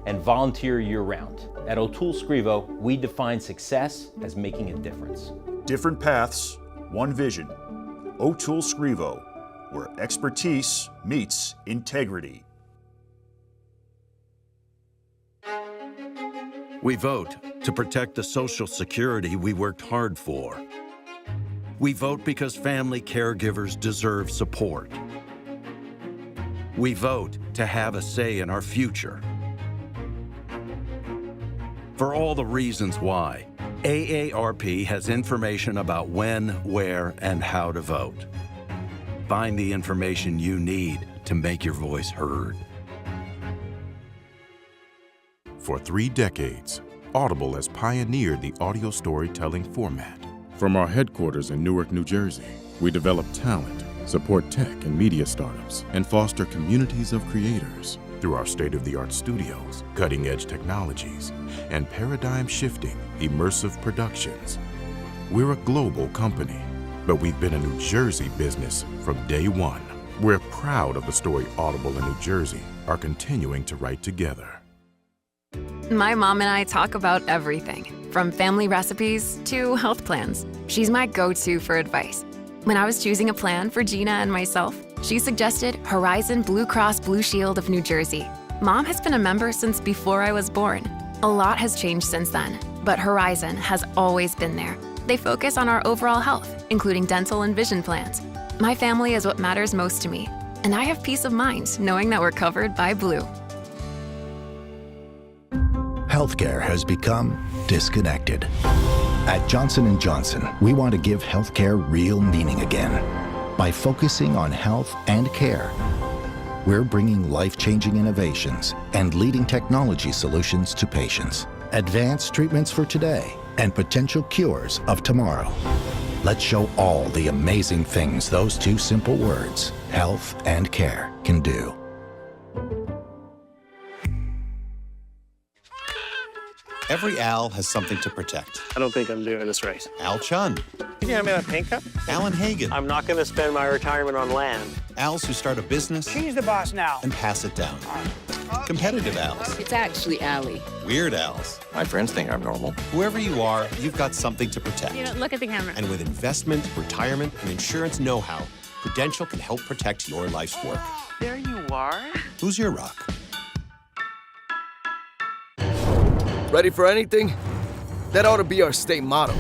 and volunteer year-round. At O'Toole Scrivo, we define success as making a difference. Different paths, 1 vision. O'Toole Scrivo, where expertise meets integrity. We vote to protect the Social Security we worked hard for. We vote because family caregivers deserve support. We vote to have a say in our future. For all the reasons why, AARP has information about when, where, and how to vote. Find the information you need to make your voice heard. For 3 decades, Audible has pioneered the audio storytelling format. From our headquarters in Newark, New Jersey, we develop talent, support tech and media startups, and foster communities of creators. Through our state-of-the-art studios, cutting-edge technologies, and paradigm-shifting, immersive productions. We're a global company, but we've been a New Jersey business from day one. We're proud of the story Audible and New Jersey are continuing to write together. My mom and I talk about everything, from family recipes to health plans. She's my go-to for advice. When I was choosing a plan for Gina and myself, she suggested Horizon Blue Cross Blue Shield of New Jersey. Mom has been a member since before I was born. A lot has changed since then, but Horizon has always been there. They focus on our overall health, including dental and vision plans. My family is what matters most to me, and I have peace of mind knowing that we're covered by Blue. Healthcare has become disconnected. At Johnson & Johnson, we want to give healthcare real meaning again. By focusing on health and care, we're bringing life-changing innovations and leading technology solutions to patients. Advanced treatments for today and potential cures of tomorrow. Let's show all the amazing things those 2 simple words, health and care, can do. Every Al has something to protect. I don't think I'm doing this right. Al Chun. Can you hand me that paint cup? Alan Hagan. I'm not going to spend my retirement on land. Als who start a business. She's the boss now. And pass it down. Competitive Als. It's actually Allie. Weird Als. My friends think I'm normal. Whoever you are, you've got something to protect. You know, look at the camera. And with investment, retirement, and insurance know-how, Prudential can help protect your life's work. There you are. Who's your rock? Ready for anything? That ought to be our state motto.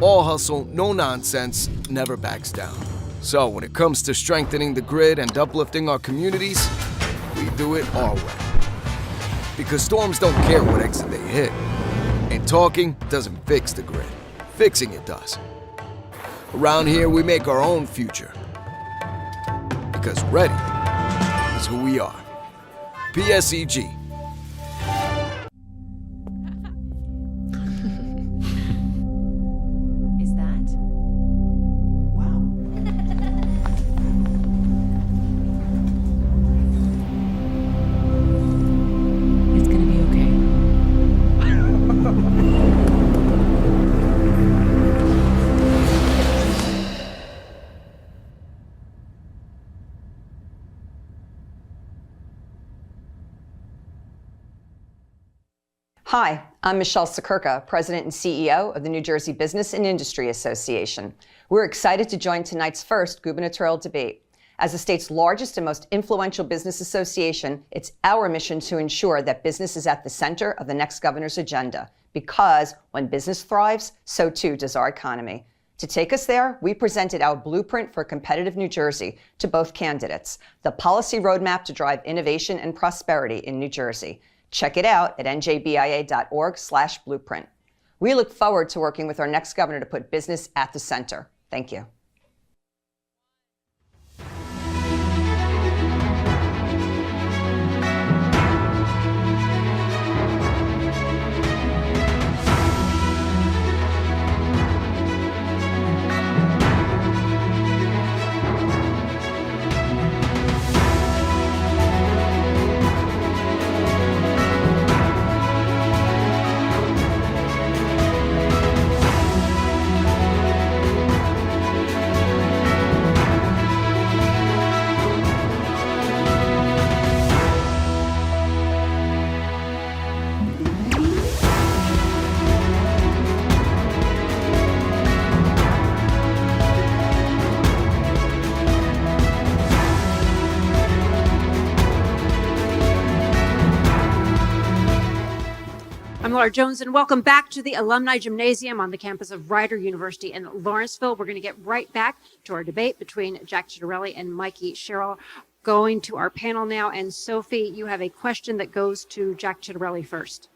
All hustle, no nonsense, never backs down. So when it comes to strengthening the grid and uplifting our communities, we do it our way. Because storms don't care what exit they hit. And talking doesn't fix the grid. Fixing it does. Around here, we make our own future. Because ready is who we are. PSEG. Hi, I'm Michelle Sekurka, President and CEO of the New Jersey Business and Industry Association. We're excited to join tonight's first gubernatorial debate. As the state's largest and most influential business association, it's our mission to ensure that business is at the center of the next governor's agenda, because when business thrives, so too does our economy. To take us there, we presented our blueprint for competitive New Jersey to both candidates, the policy roadmap to drive innovation and prosperity in New Jersey. Check it out at njbia.org/blueprint. We look forward to working with our next governor to put business at the center. Thank you. Laura Jones, and welcome back to the Alumni Gymnasium on the campus of Rider University in Lawrenceville. We're going to get right back to our debate between Jack Ciattarelli and Mikie Sherrill. Going to our panel now, and Sophie, you have a question that goes to Jack Ciattarelli first.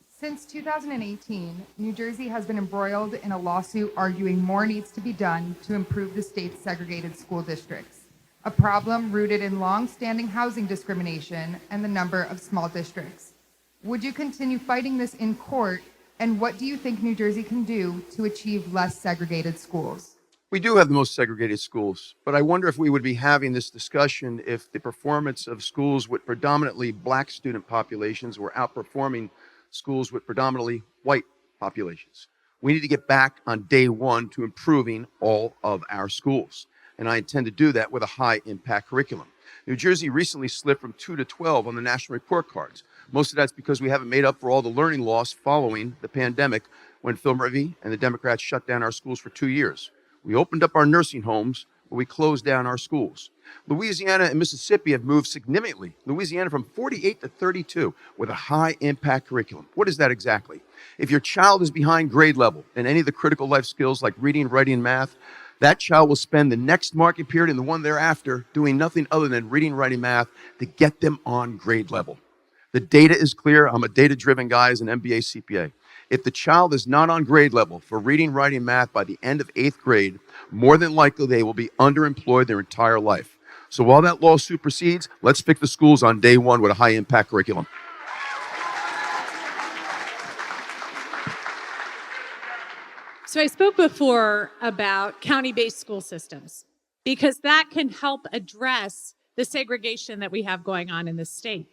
Since 2018, New Jersey has been embroiled in a lawsuit arguing more needs to be done to improve the state's segregated school districts, a problem rooted in long-standing housing discrimination and the number of small districts. Would you continue fighting this in court, and what do you think New Jersey can do to achieve less segregated schools? We do have the most segregated schools, but I wonder if we would be having this discussion if the performance of schools with predominantly black student populations were outperforming schools with predominantly white populations. We need to get back on day one to improving all of our schools, and I intend to do that with a high impact curriculum. New Jersey recently slipped from 2 to 12 on the national report cards. Most of that's because we haven't made up for all the learning loss following the pandemic when Phil Murphy and the Democrats shut down our schools for 2 years. We opened up our nursing homes, but we closed down our schools. Louisiana and Mississippi have moved significantly. Louisiana from 48 to 32 with a high impact curriculum. What is that exactly? If your child is behind grade level in any of the critical life skills like reading, writing, and math, that child will spend the next market period and the one thereafter doing nothing other than reading, writing, math to get them on grade level. The data is clear. I'm a data-driven guy as an MBA CPA. If the child is not on grade level for reading, writing, math by the end of 8th grade, more than likely they will be underemployed their entire life. So while that lawsuit proceeds, let's fix the schools on day one with a high-impact curriculum. So I spoke before about county-based school systems, because that can help address the segregation that we have going on in the state.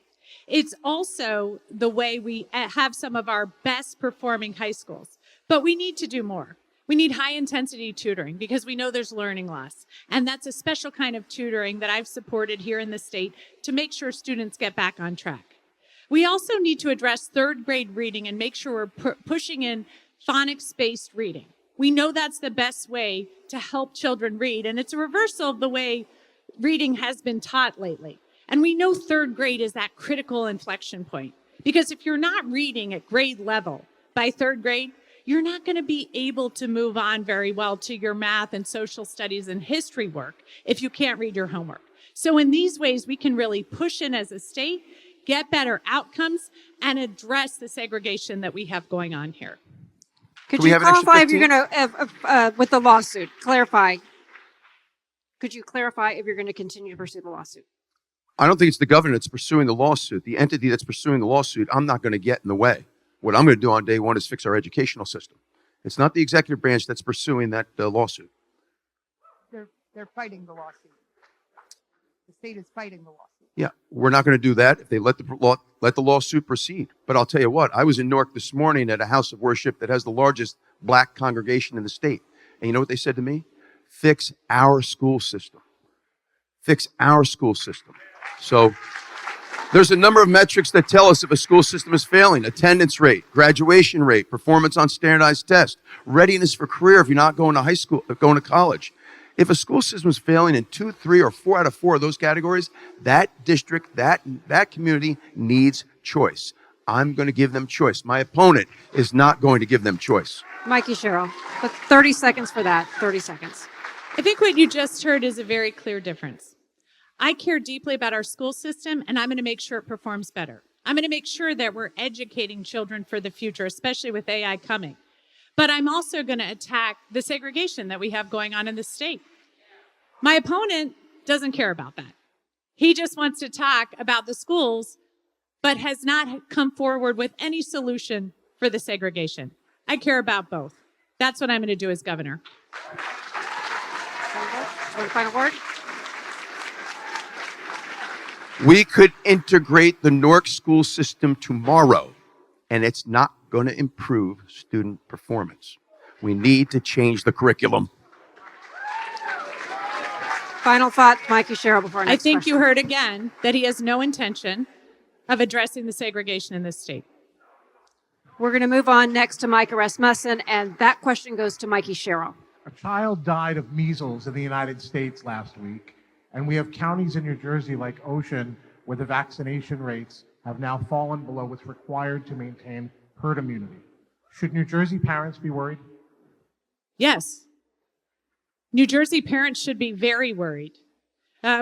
It's also the way we have some of our best performing high schools, but we need to do more. We need high intensity tutoring because we know there's learning loss. And that's a special kind of tutoring that I've supported here in the state to make sure students get back on track. We also need to address 3rd grade reading and make sure we're pushing in phonics-based reading. We know that's the best way to help children read, and it's a reversal of the way reading has been taught lately. And we know 3rd grade is that critical inflection point, because if you're not reading at grade level by 3rd grade, you're not going to be able to move on very well to your math and social studies and history work if you can't read your homework. So in these ways, we can really push in as a state, get better outcomes, and address the segregation that we have going on here. Could you clarify if you're going to, with the lawsuit, clarify? Could you clarify if you're going to continue to pursue the lawsuit? I don't think it's the governor that's pursuing the lawsuit. The entity that's pursuing the lawsuit, I'm not going to get in the way. What I'm going to do on day one is fix our educational system. It's not the executive branch that's pursuing that lawsuit. They're fighting the lawsuit. The state is fighting the lawsuit. Yeah, we're not going to do that if they let the lawsuit proceed. But I'll tell you what, I was in Newark this morning at a house of worship that has the largest black congregation in the state. And you know what they said to me? Fix our school system. Fix our school system. So There's a number of metrics that tell us if a school system is failing: attendance rate, graduation rate, performance on standardized tests, readiness for career if you're not going to high school, going to college. If a school system is failing in 2, 3, or 4 out of 4 of those categories, that district, that community needs choice. I'm going to give them choice. My opponent is not going to give them choice. Mikie Sherrill, but 30 seconds for that, 30 seconds. I think what you just heard is a very clear difference. I care deeply about our school system, and I'm going to make sure it performs better. I'm going to make sure that we're educating children for the future, especially with AI coming. But I'm also going to attack the segregation that we have going on in the state. My opponent doesn't care about that. He just wants to talk about the schools, but has not come forward with any solution for the segregation. I care about both. That's what I'm going to do as governor. One final word. We could integrate the Newark school system tomorrow, and it's not going to improve student performance. We need to change the curriculum. Final thought, Mikie Sherrill, before our next I think question. you heard again that he has no intention of addressing the segregation in this state. We're going to move on next to Micah Rasmussen, and that question goes to Mikie Sherrill. A child died of measles in the United States last week, and we have counties in New Jersey like Ocean where the vaccination rates have now fallen below what's required to maintain herd immunity. Should New Jersey parents be worried? Yes. New Jersey parents should be very worried.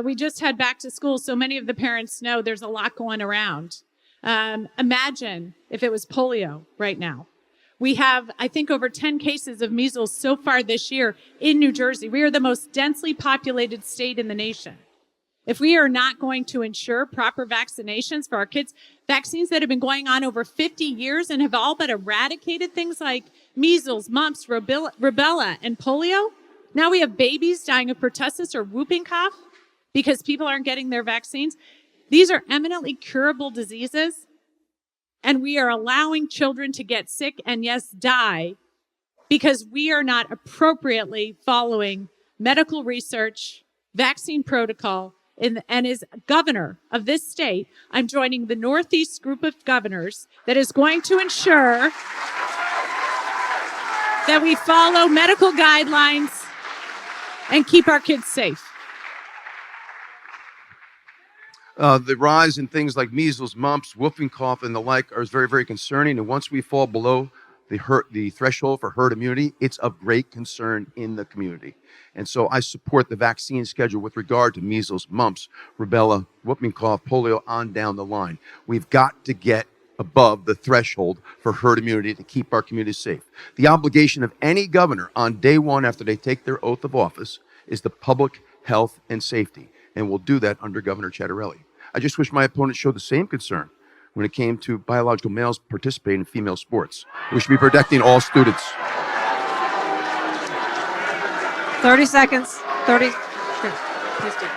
We just had back to school, so many of the parents know there's a lot going around. Imagine if it was polio right now. We have, I think, over 10 cases of measles so far this year in New Jersey. We are the most densely populated state in the nation. If we are not going to ensure proper vaccinations for our kids, vaccines that have been going on over 50 years and have all but eradicated things like measles, mumps, rubella, and polio. Now we have babies dying of pertussis or whooping cough because people aren't getting their vaccines. These are eminently curable diseases, and we are allowing children to get sick and, yes, die because we are not appropriately following medical research, vaccine protocol, and as governor of this state, I'm joining the Northeast group of governors that is going to ensure that we follow medical guidelines and keep our kids safe. The rise in things like measles, mumps, whooping cough, and the like is very, very concerning. And once we fall below the threshold for herd immunity, it's of great concern in the community. And so I support the vaccine schedule with regard to measles, mumps, rubella, whooping cough, polio, on down the line. We've got to get above the threshold for herd immunity to keep our communities safe. The obligation of any governor on day one after they take their oath of office is the public health and safety, and we'll do that under Governor Ciattarelli. I just wish my opponent showed the same concern when it came to biological males participating in female sports. We should be protecting all students. 30 seconds. 30. Please do.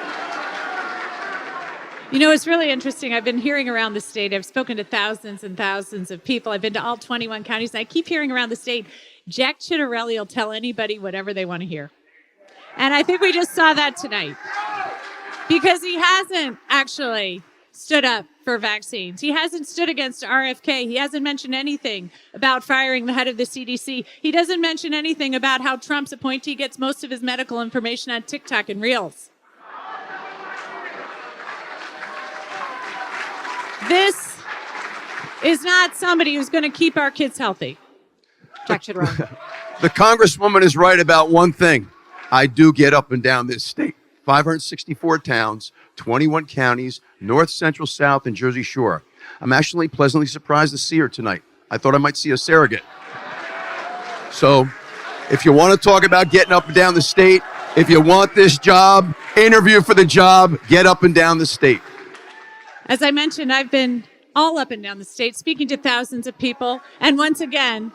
You know, it's really interesting. I've been hearing around the state. I've spoken to thousands and thousands of people. I've been to all 21 counties. And I keep hearing around the state, Jack Ciattarelli will tell anybody whatever they want to hear. And I think we just saw that tonight. Because he hasn't actually stood up for vaccines. He hasn't stood against RFK. He hasn't mentioned anything about firing the head of the CDC. He doesn't mention anything about how Trump's appointee gets most of his medical information on TikTok and Reels. This is not somebody who's going to keep our kids healthy. Jack Ciattarelli. The Congresswoman is right about one thing. I do get up and down this state. 564 towns, 21 counties, north, central, south, and Jersey Shore. I'm actually pleasantly surprised to see her tonight. I thought I might see a surrogate. So if you want to talk about getting up and down the state, if you want this job, interview for the job, get up and down the state. As I mentioned, I've been all up and down the state speaking to thousands of people. And once again,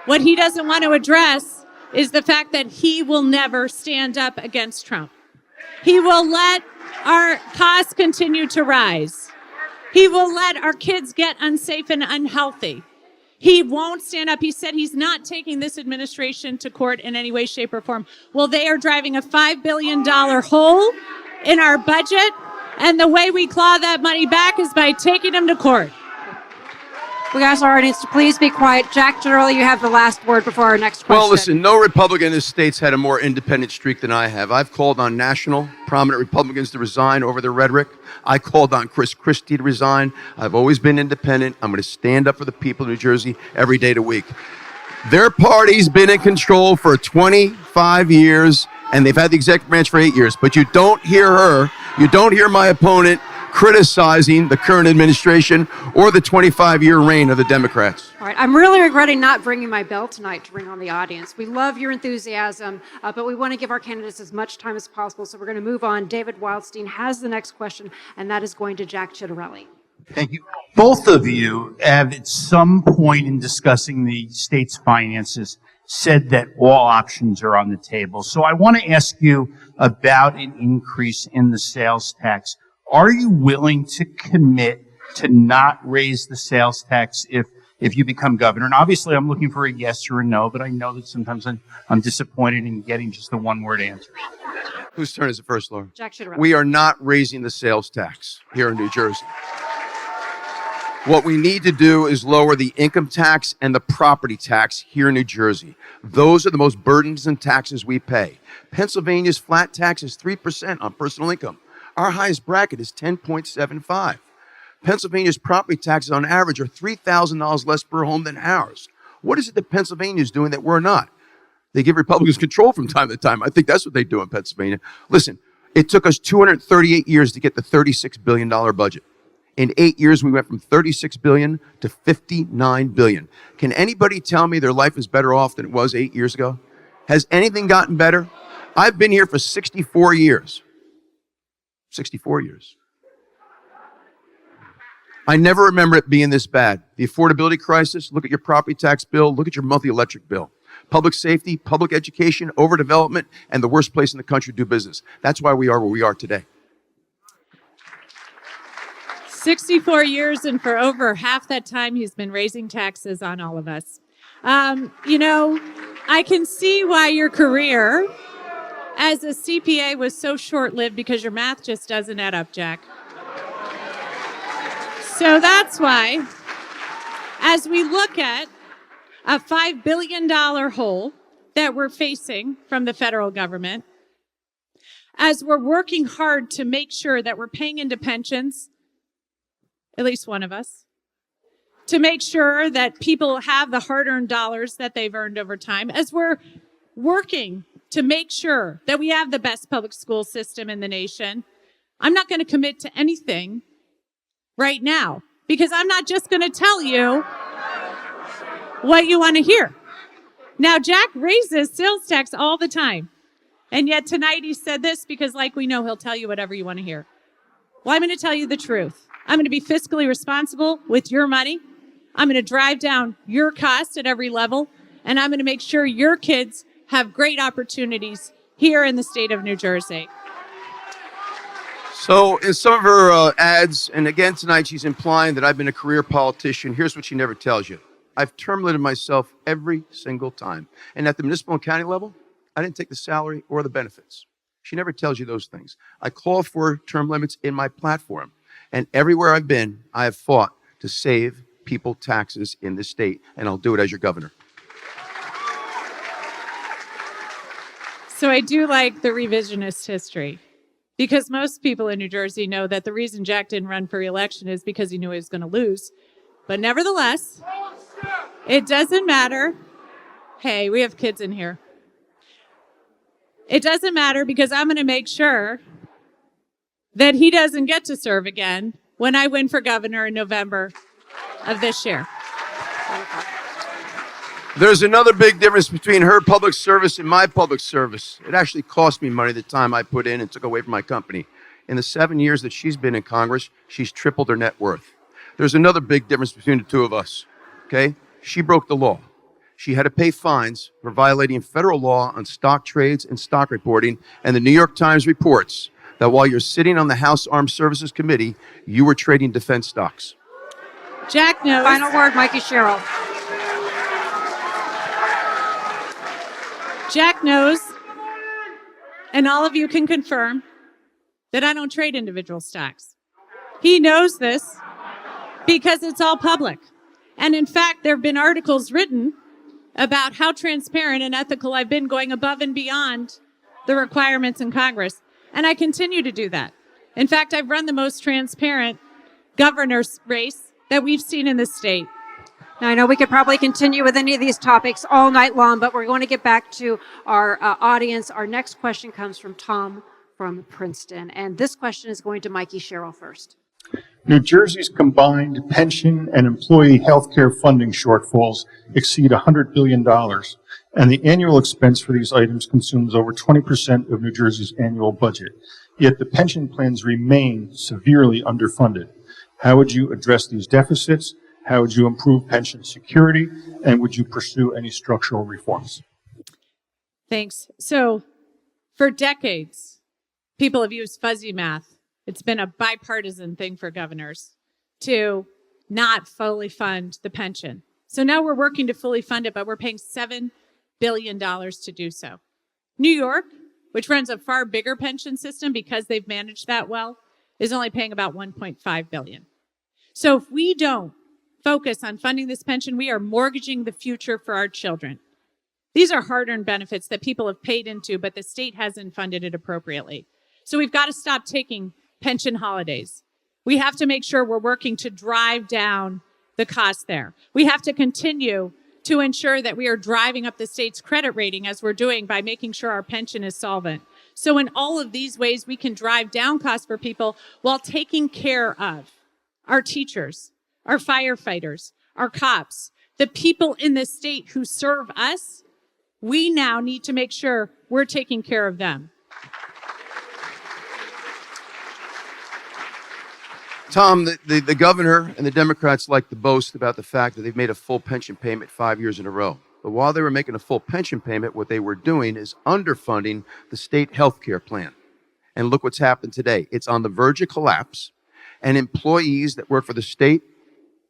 what he doesn't want to address is the fact that he will never stand up against Trump. He will let our costs continue to rise. He will let our kids get unsafe and unhealthy. He won't stand up. He said he's not taking this administration to court in any way, shape, or form. Well, they are driving a $5 billion hole in our budget, And the way we claw that money back is by taking them to court. We ask our audience to please be quiet. Jack Ciattarelli, you have the last word before our next question. Well, listen, no Republican in this state's had a more independent streak than I have. I've called on national prominent Republicans to resign over their rhetoric. I called on Chris Christie to resign. I've always been independent. I'm going to stand up for the people of New Jersey every day of the week. Their party's been in control for 25 years, and they've had the executive branch for 8 years. But you don't hear her, you don't hear my opponent criticizing the current administration or the 25-year reign of the Democrats. All right, I'm really regretting not bringing my bell tonight to ring on the audience. We love your enthusiasm, but we want to give our candidates as much time as possible, so we're going to move on. David Wildstein has the next question, and that is going to Jack Ciattarelli. Thank you. Both of you have at some point in discussing the state's finances said that all options are on the table. So I want to ask you about an increase in the sales tax. Are you willing to commit to not raise the sales tax if you become governor? And obviously I'm looking for a yes or a no, but I know that sometimes I'm disappointed in getting just the one-word answer. Whose turn is it first, Laura? Jack Ciattarelli. We are not raising the sales tax here in New Jersey. What we need to do is lower the income tax and the property tax here in New Jersey. Those are the most burdensome taxes we pay. Pennsylvania's flat tax is 3% on personal income. Our highest bracket is 10.75. Pennsylvania's property taxes on average are $3,000 less per home than ours. What is it that Pennsylvania is doing that we're not? They give Republicans control from time to time. I think that's what they do in Pennsylvania. Listen, it took us 238 years to get the $36 billion budget. In 8 years, we went from $36 billion to $59 billion. Can anybody tell me their life is better off than it was 8 years ago? Has anything gotten better? I've been here for 64 years. 64 years. I never remember it being this bad. The affordability crisis, look at your property tax bill, look at your monthly electric bill. Public safety, public education, overdevelopment, and the worst place in the country to do business. That's why we are where we are today. 64 years, and for over half that time, he's been raising taxes on all of us. You know, I can see why your career as a CPA was so short-lived, because your math just doesn't add up, Jack. So that's why, as we look at a $5 billion hole that we're facing from the federal government, as we're working hard to make sure that we're paying into pensions, at least one of us, to make sure that people have the hard-earned dollars that they've earned over time, as we're working to make sure that we have the best public school system in the nation, I'm not going to commit to anything right now, because I'm not just going to tell you what you want to hear. Now, Jack raises sales tax all the time, and yet tonight he said this because, like we know, he'll tell you whatever you want to hear. Well, I'm going to tell you the truth. I'm going to be fiscally responsible with your money. I'm going to drive down your cost at every level, and I'm going to make sure your kids have great opportunities here in the state of New Jersey. So in some of her ads, and again tonight, she's implying that I've been a career politician. Here's what she never tells you. I've term limited myself every single time. And at the municipal and county level, I didn't take the salary or the benefits. She never tells you those things. I call for term limits in my platform. And everywhere I've been, I have fought to save people taxes in this state, and I'll do it as your governor. So I do like the revisionist history, because most people in New Jersey know that the reason Jack didn't run for re-election is because he knew he was going to lose. But nevertheless, it doesn't matter. Hey, we have kids in here. It doesn't matter, because I'm going to make sure that he doesn't get to serve again when I win for governor in November of this year. There's another big difference between her public service and my public service. It actually cost me money the time I put in and took away from my company. In the 7 years that she's been in Congress, she's tripled her net worth. There's another big difference between the two of us, okay? She broke the law. She had to pay fines for violating federal law on stock trades and stock reporting, and the New York Times reports that while you're sitting on the House Armed Services Committee, you were trading defense stocks. Jack knows. Final word, Mikie Sherrill. Jack knows, and all of you can confirm, that I don't trade individual stocks. He knows this because it's all public. And in fact, there have been articles written about how transparent and ethical I've been, going above and beyond the requirements in Congress. And I continue to do that. In fact, I've run the most transparent governor's race that we've seen in this state. Now, I know we could probably continue with any of these topics all night long, but we're going to get back to our audience. Our next question comes from Tom from Princeton. And this question is going to Mikie Sherrill first. New Jersey's combined pension and employee health care funding shortfalls exceed $100 billion, and the annual expense for these items consumes over 20% of New Jersey's annual budget. Yet the pension plans remain severely underfunded. How would you address these deficits? How would you improve pension security? And would you pursue any structural reforms? Thanks. So for decades, people have used fuzzy math. It's been a bipartisan thing for governors to not fully fund the pension. So now we're working to fully fund it, but we're paying $7 billion to do so. New York, which runs a far bigger pension system because they've managed that well, is only paying about $1.5 billion. So if we don't focus on funding this pension, we are mortgaging the future for our children. These are hard-earned benefits that people have paid into, but the state hasn't funded it appropriately. So we've got to stop taking pension holidays. We have to make sure we're working to drive down the cost there. We have to continue to ensure that we are driving up the state's credit rating, as we're doing by making sure our pension is solvent. So in all of these ways, we can drive down costs for people while taking care of our teachers, our firefighters, our cops, the people in the state who serve us. We now need to make sure we're taking care of them. Tom, the governor and the Democrats like to boast about the fact that they've made a full pension payment 5 years in a row. But while they were making a full pension payment, what they were doing is underfunding the state health care plan. And look what's happened today. It's on the verge of collapse. And employees that work for the state,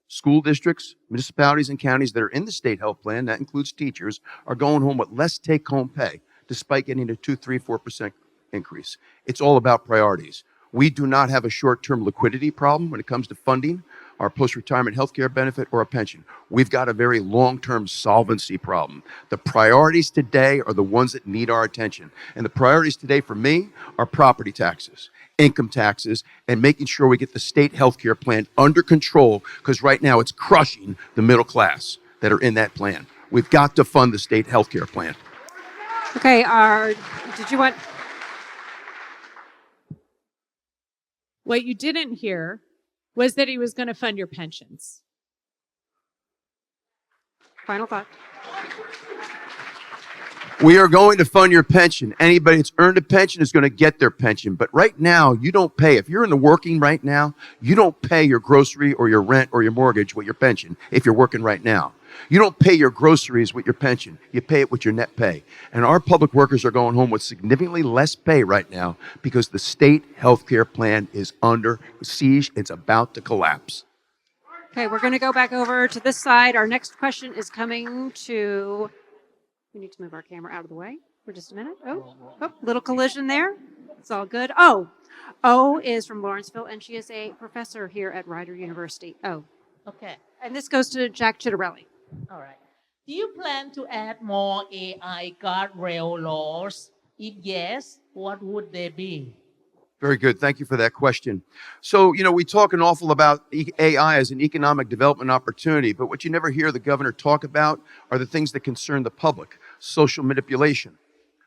school districts, municipalities, and counties that are in the state health plan, that includes teachers, are going home with less take-home pay, despite getting a 2, 3, 4% increase. It's all about priorities. We do not have a short-term liquidity problem when it comes to funding our post-retirement health care benefit or a pension. We've got a very long-term solvency problem. The priorities today are the ones that need our attention. And the priorities today for me are property taxes, income taxes, and making sure we get the state health care plan under control, because right now it's crushing the middle class that are in that plan. We've got to fund the state health care plan. Okay, did you want... What you didn't hear was that he was going to fund your pensions. Final thought. We are going to fund your pension. Anybody that's earned a pension is going to get their pension. But right now, you don't pay. If you're in the working right now, you don't pay your grocery or your rent or your mortgage with your pension if you're working right now. You don't pay your groceries with your pension. You pay it with your net pay. And our public workers are going home with significantly less pay right now because the state health care plan is under siege. It's about to collapse. Okay, we're going to go back over to this side. Our next question is coming to... We need to move our camera out of the way for just a minute. Oh, little collision there. It's all good. O is from Lawrenceville, and she is a professor here at Rider University. Okay. And this goes to Jack Ciattarelli. All right. Do you plan to add more AI guardrail laws? If yes, what would they be? Very good. Thank you for that question. So, we talk an awful about AI as an economic development opportunity, but what you never hear the governor talk about are the things that concern the public: social manipulation,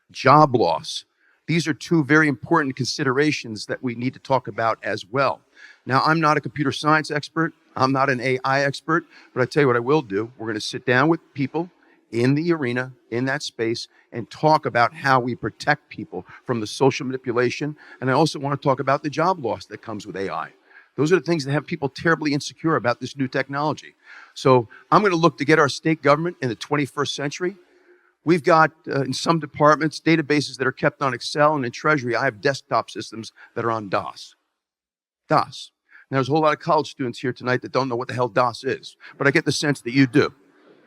job loss. These are two very important considerations that we need to talk about as well. Now, I'm not a computer science expert. I'm not an AI expert, but I tell you what I will do. We're going to sit down with people in the arena, in that space, and talk about how we protect people from the social manipulation. And I also want to talk about the job loss that comes with AI. Those are the things that have people terribly insecure about this new technology. So I'm going to look to get our state government in the 21st century. We've got, in some departments, databases that are kept on Excel, and in Treasury, I have desktop systems that are on DOS. Now, there's a whole lot of college students here tonight that don't know what the hell DOS is, but I get the sense that you do.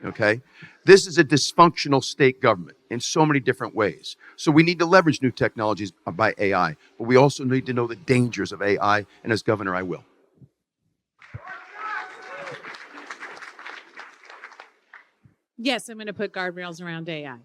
okay? This is a dysfunctional state government in so many different ways. So we need to leverage new technologies by AI, but we also need to know the dangers of AI, and as governor, I will. Yes, I'm going to put guardrails around AI.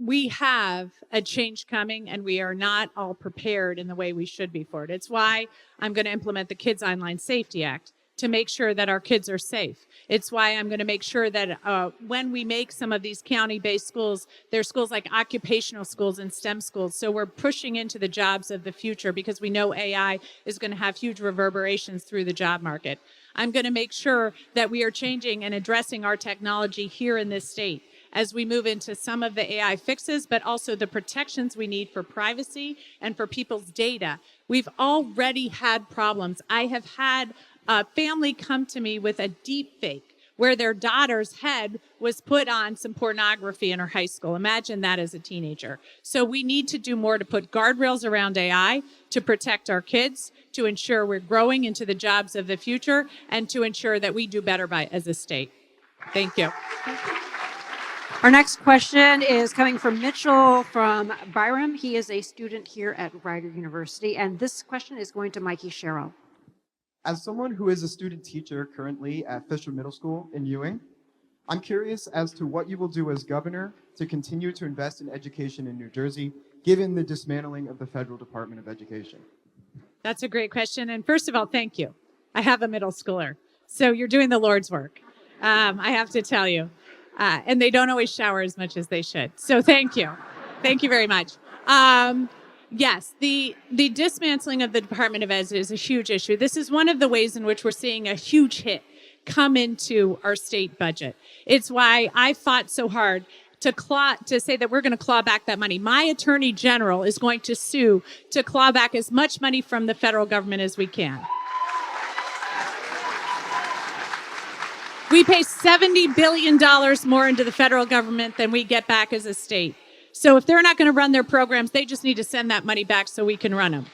We have a change coming, and we are not all prepared in the way we should be for it. It's why I'm going to implement the Kids Online Safety Act to make sure that our kids are safe. It's why I'm going to make sure that when we make some of these county-based schools, they're schools like occupational schools and STEM schools. So we're pushing into the jobs of the future because we know AI is going to have huge reverberations through the job market. I'm going to make sure that we are changing and addressing our technology here in this state as we move into some of the AI fixes, but also the protections we need for privacy and for people's data. We've already had problems. I have had a family come to me with a deep fake where their daughter's head was put on some pornography in her high school. Imagine that as a teenager. So we need to do more to put guardrails around AI, to protect our kids, to ensure we're growing into the jobs of the future, and to ensure that we do better as a state. Thank you. Our next question is coming from Mitchell from Byram. He is a student here at Rider University, and this question is going to Mikie Sherrill. As someone who is a student teacher currently at Fisher Middle School in Ewing, I'm curious as to what you will do as governor to continue to invest in education in New Jersey, given the dismantling of the Federal Department of Education. That's a great question. And first of all, thank you. I have a middle schooler, so you're doing the Lord's work. I have to tell you. And they don't always shower as much as they should. So thank you. Thank you very much. Yes, the dismantling of the Department of Ed is a huge issue. This is one of the ways in which we're seeing a huge hit come into our state budget. It's why I fought so hard to say that we're going to claw back that money. My attorney general is going to sue to claw back as much money from the federal government as we can. We pay $70 billion more into the federal government than we get back as a state. So if they're not going to run their programs, they just need to send that money back so we can run them.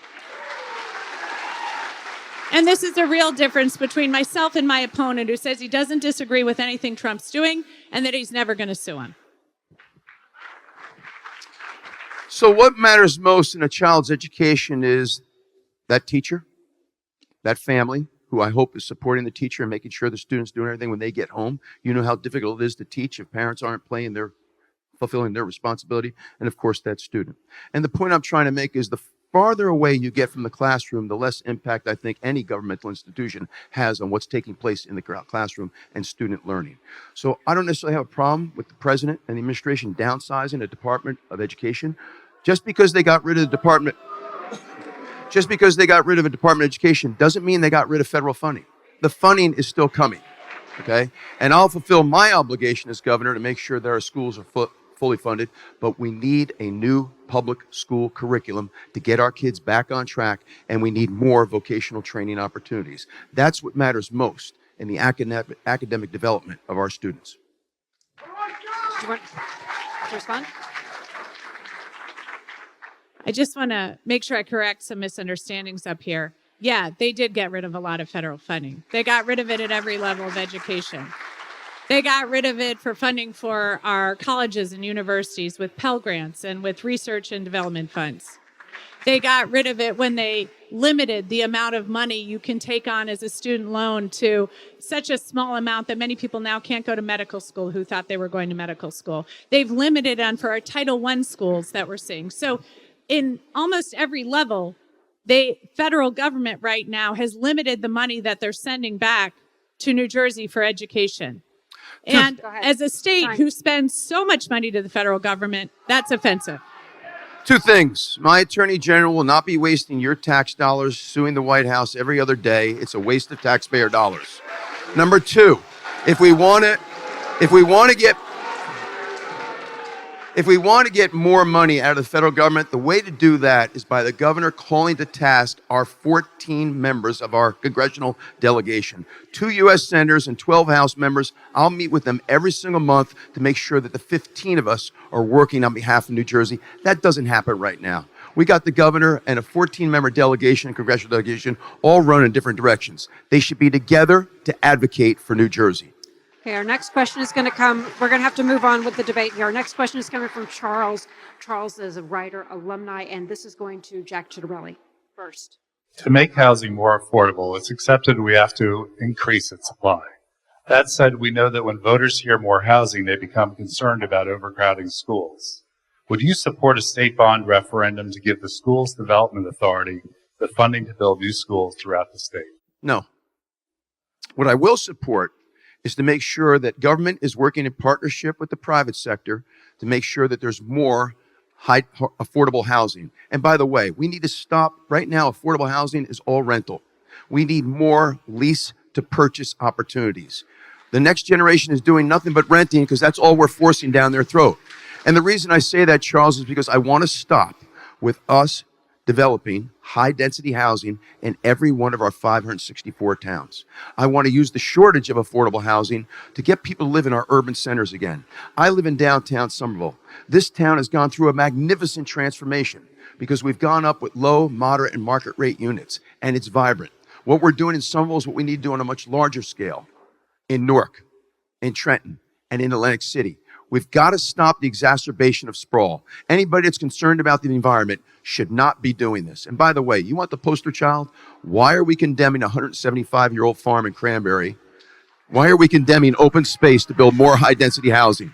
And this is a real difference between myself and my opponent who says he doesn't disagree with anything Trump's doing and that he's never going to sue him. So what matters most in a child's education is that teacher, that family, who I hope is supporting the teacher and making sure the students doing everything when they get home. You know how difficult it is to teach if parents aren't fulfilling their responsibility, and of course that student. And the point I'm trying to make is the farther away you get from the classroom, the less impact I think any governmental institution has on what's taking place in the classroom and student learning. So I don't necessarily have a problem with the president and the administration downsizing the Department of Education. Just because they got rid of the Department of Education doesn't mean they got rid of federal funding. The funding is still coming, okay? And I'll fulfill my obligation as governor to make sure that our schools are fully funded, but we need a new public school curriculum to get our kids back on track, and we need more vocational training opportunities. That's what matters most in the academic development of our students. Do you want to respond? I just want to make sure I correct some misunderstandings up here. Yeah, they did get rid of a lot of federal funding. They got rid of it at every level of education. They got rid of it for funding for our colleges and universities with Pell Grants and with research and development funds. They got rid of it when they limited the amount of money you can take on as a student loan to such a small amount that many people now can't go to medical school who thought they were going to medical school. They've limited on for our Title I schools that we're seeing. So in almost every level, the federal government right now has limited the money that they're sending back to New Jersey for education. And as a state who spends so much money to the federal government, that's offensive. Two things. My attorney general will not be wasting your tax dollars suing the White House every other day. It's a waste of taxpayer dollars. Number two, if we want to get more money out of the federal government, the way to do that is by the governor calling to task our 14 members of our congressional delegation. 2 U.S. senators and 12 House members. I'll meet with them every single month to make sure that the 15 of us are working on behalf of New Jersey. That doesn't happen right now. We got the governor and a 14-member delegation, congressional delegation, all run in different directions. They should be together to advocate for New Jersey. Okay, our next question is going to come. We're going to have to move on with the debate here. Our next question is coming from Charles. Charles is a Rider alumni, and this is going to Jack Ciattarelli first. To make housing more affordable, it's accepted we have to increase its supply. That said, we know that when voters hear more housing, they become concerned about overcrowding schools. Would you support a state bond referendum to give the Schools Development Authority the funding to build new schools throughout the state? No. What I will support is to make sure that government is working in partnership with the private sector to make sure that there's more affordable housing. And by the way, we need to stop. Right now, affordable housing is all rental. We need more lease to purchase opportunities. The next generation is doing nothing but renting because that's all we're forcing down their throat. And the reason I say that, Charles, is because I want to stop with us developing high-density housing in every one of our 564 towns. I want to use the shortage of affordable housing to get people to live in our urban centers again. I live in downtown Somerville. This town has gone through a magnificent transformation because we've gone up with low, moderate, and market rate units, and it's vibrant. What we're doing in Somerville is what we need to do on a much larger scale in Newark, in Trenton, and in Atlantic City. We've got to stop the exacerbation of sprawl. Anybody that's concerned about the environment should not be doing this. And by the way, you want the poster child? Why are we condemning a 175-year-old farm in Cranberry? Why are we condemning open space to build more high-density housing?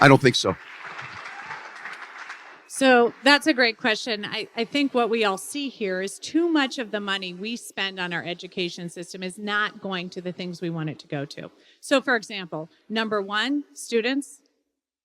I don't think so. So that's a great question. I think what we all see here is too much of the money we spend on our education system is not going to the things we want it to go to. So for example, number one, students,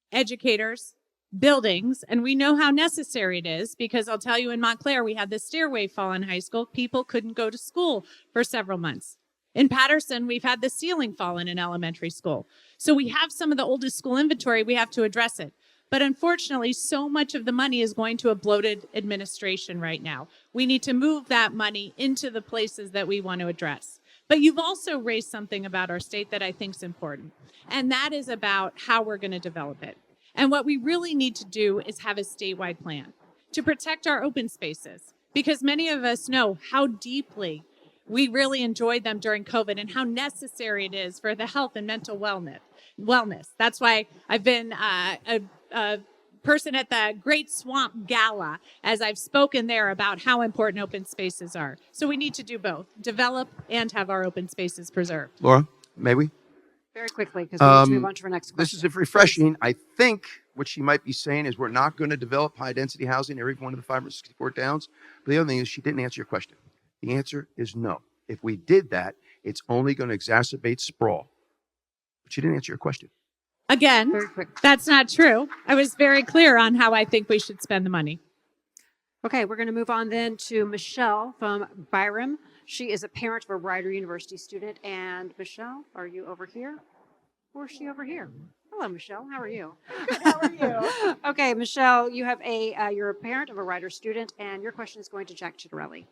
educators, buildings, and we know how necessary it is because I'll tell you in Montclair, we had the stairway fall in high school. People couldn't go to school for several months. In Patterson, we've had the ceiling fall in an elementary school. So we have some of the oldest school inventory. We have to address it. But unfortunately, so much of the money is going to a bloated administration right now. We need to move that money into the places that we want to address. But you've also raised something about our state that I think is important, and that is about how we're going to develop it. And what we really need to do is have a statewide plan to protect our open spaces, because many of us know how deeply we really enjoyed them during COVID and how necessary it is for the health and mental wellness. That's why I've been a person at the Great Swamp Gala, as I've spoken there about how important open spaces are. So we need to do both, develop and have our open spaces preserved. Laura, may we? Very quickly, because we need to move on to our next question. This is refreshing. I think what she might be saying is we're not going to develop high-density housing in every one of the 564 towns. But the other thing is she didn't answer your question. The answer is no. If we did that, it's only going to exacerbate sprawl. But she didn't answer your question. Again, that's not true. I was very clear on how I think we should spend the money. Okay, we're going to move on then to Michelle from Byram. She is a parent of a Rider University student. And Michelle, are you over here? Or is she over here? Hello, Michelle. How are you? Good. How are you? Okay, Michelle, you have you're a parent of a Rider student, and your question is going to Jack Ciattarelli.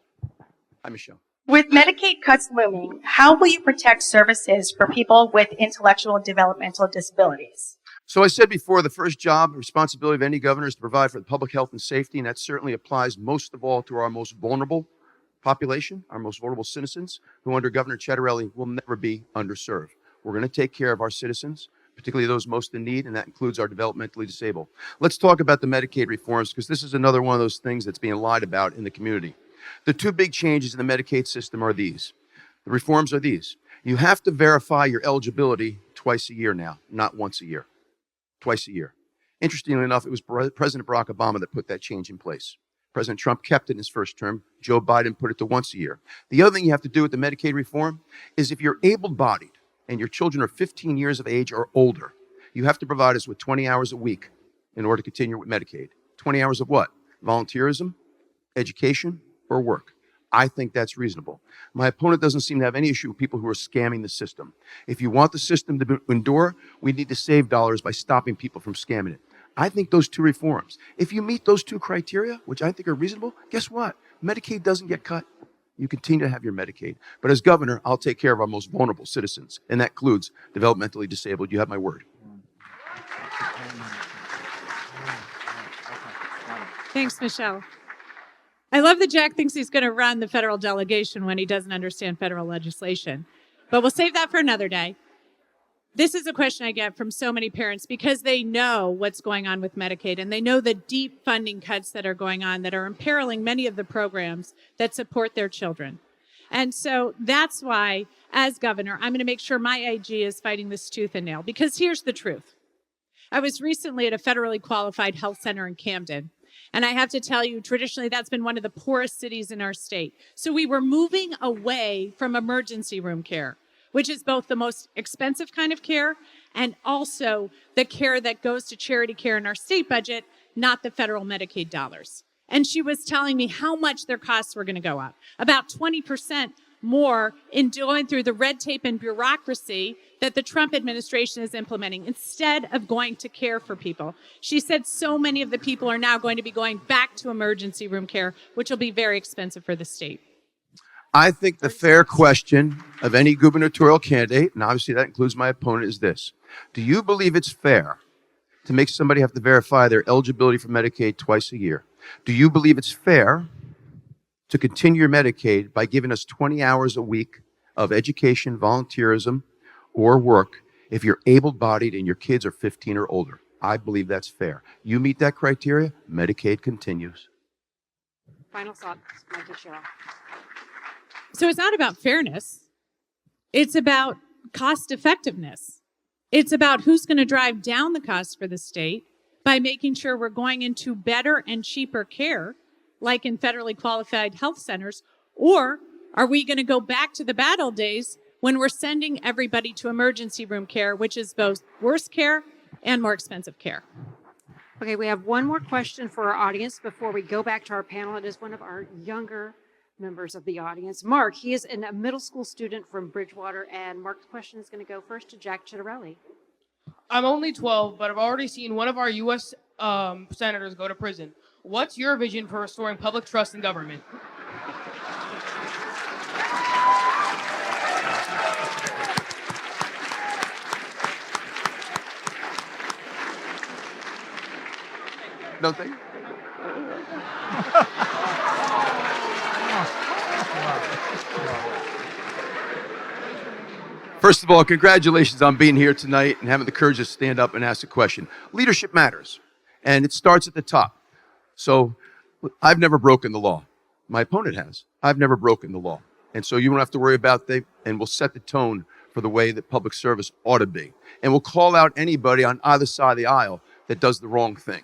Hi, Michelle. With Medicaid cuts looming, how will you protect services for people with intellectual and developmental disabilities? So I said before, the first job, responsibility of any governor is to provide for the public health and safety, and that certainly applies most of all to our most vulnerable population, our most vulnerable citizens, who under Governor Ciattarelli will never be underserved. We're going to take care of our citizens, particularly those most in need, and that includes our developmentally disabled. Let's talk about the Medicaid reforms, because this is another one of those things that's being lied about in the community. The two big changes in the Medicaid system are these. The reforms are these. You have to verify your eligibility twice a year now, not once a year. Twice a year. Interestingly enough, it was President Barack Obama that put that change in place. President Trump kept it in his first term. Joe Biden put it to once a year. The other thing you have to do with the Medicaid reform is if you're able-bodied and your children are 15 years of age or older, you have to provide us with 20 hours a week in order to continue with Medicaid. 20 hours of what? Volunteerism, education, or work. I think that's reasonable. My opponent doesn't seem to have any issue with people who are scamming the system. If you want the system to endure, we need to save dollars by stopping people from scamming it. I think those two reforms, if you meet those two criteria, which I think are reasonable, guess what? Medicaid doesn't get cut. You continue to have your Medicaid. But as governor, I'll take care of our most vulnerable citizens, and that includes developmentally disabled. You have my word. Thanks, Michelle. I love that Jack thinks he's going to run the federal delegation when he doesn't understand federal legislation. But we'll save that for another day. This is a question I get from so many parents because they know what's going on with Medicaid and they know the deep funding cuts that are going on that are imperiling many of the programs that support their children. And so that's why, as governor, I'm going to make sure my IG is fighting this tooth and nail, because here's the truth. I was recently at a federally qualified health center in Camden, and I have to tell you, traditionally, that's been one of the poorest cities in our state. So we were moving away from emergency room care, which is both the most expensive kind of care and also the care that goes to charity care in our state budget, not the federal Medicaid dollars. And she was telling me how much their costs were going to go up, about 20% more in going through the red tape and bureaucracy that the Trump administration is implementing instead of going to care for people. She said so many of the people are now going to be going back to emergency room care, which will be very expensive for the state. I think the fair question of any gubernatorial candidate, and obviously that includes my opponent, is this. Do you believe it's fair to make somebody have to verify their eligibility for Medicaid twice a year? Do you believe it's fair to continue your Medicaid by giving us 20 hours a week of education, volunteerism, or work if you're able-bodied and your kids are 15 or older? I believe that's fair. You meet that criteria, Medicaid continues. Final thoughts, Mikie Sherrill. So it's not about fairness. It's about cost effectiveness. It's about who's going to drive down the cost for the state by making sure we're going into better and cheaper care, like in federally qualified health centers, or are we going to go back to the bad old days when we're sending everybody to emergency room care, which is both worse care and more expensive care? Okay, we have one more question for our audience before we go back to our panel. It is one of our younger members of the audience. Mark, he is a middle school student from Bridgewater, and Mark's question is going to go first to Jack Ciattarelli. I'm only 12, but I've already seen one of our U.S. senators go to prison. What's your vision for restoring public trust in government? No thank you. First of all, congratulations on being here tonight and having the courage to stand up and ask a question. Leadership matters, and it starts at the top. So I've never broken the law. My opponent has. I've never broken the law. And so you don't have to worry about that, and we'll set the tone for the way that public service ought to be. And we'll call out anybody on either side of the aisle that does the wrong thing,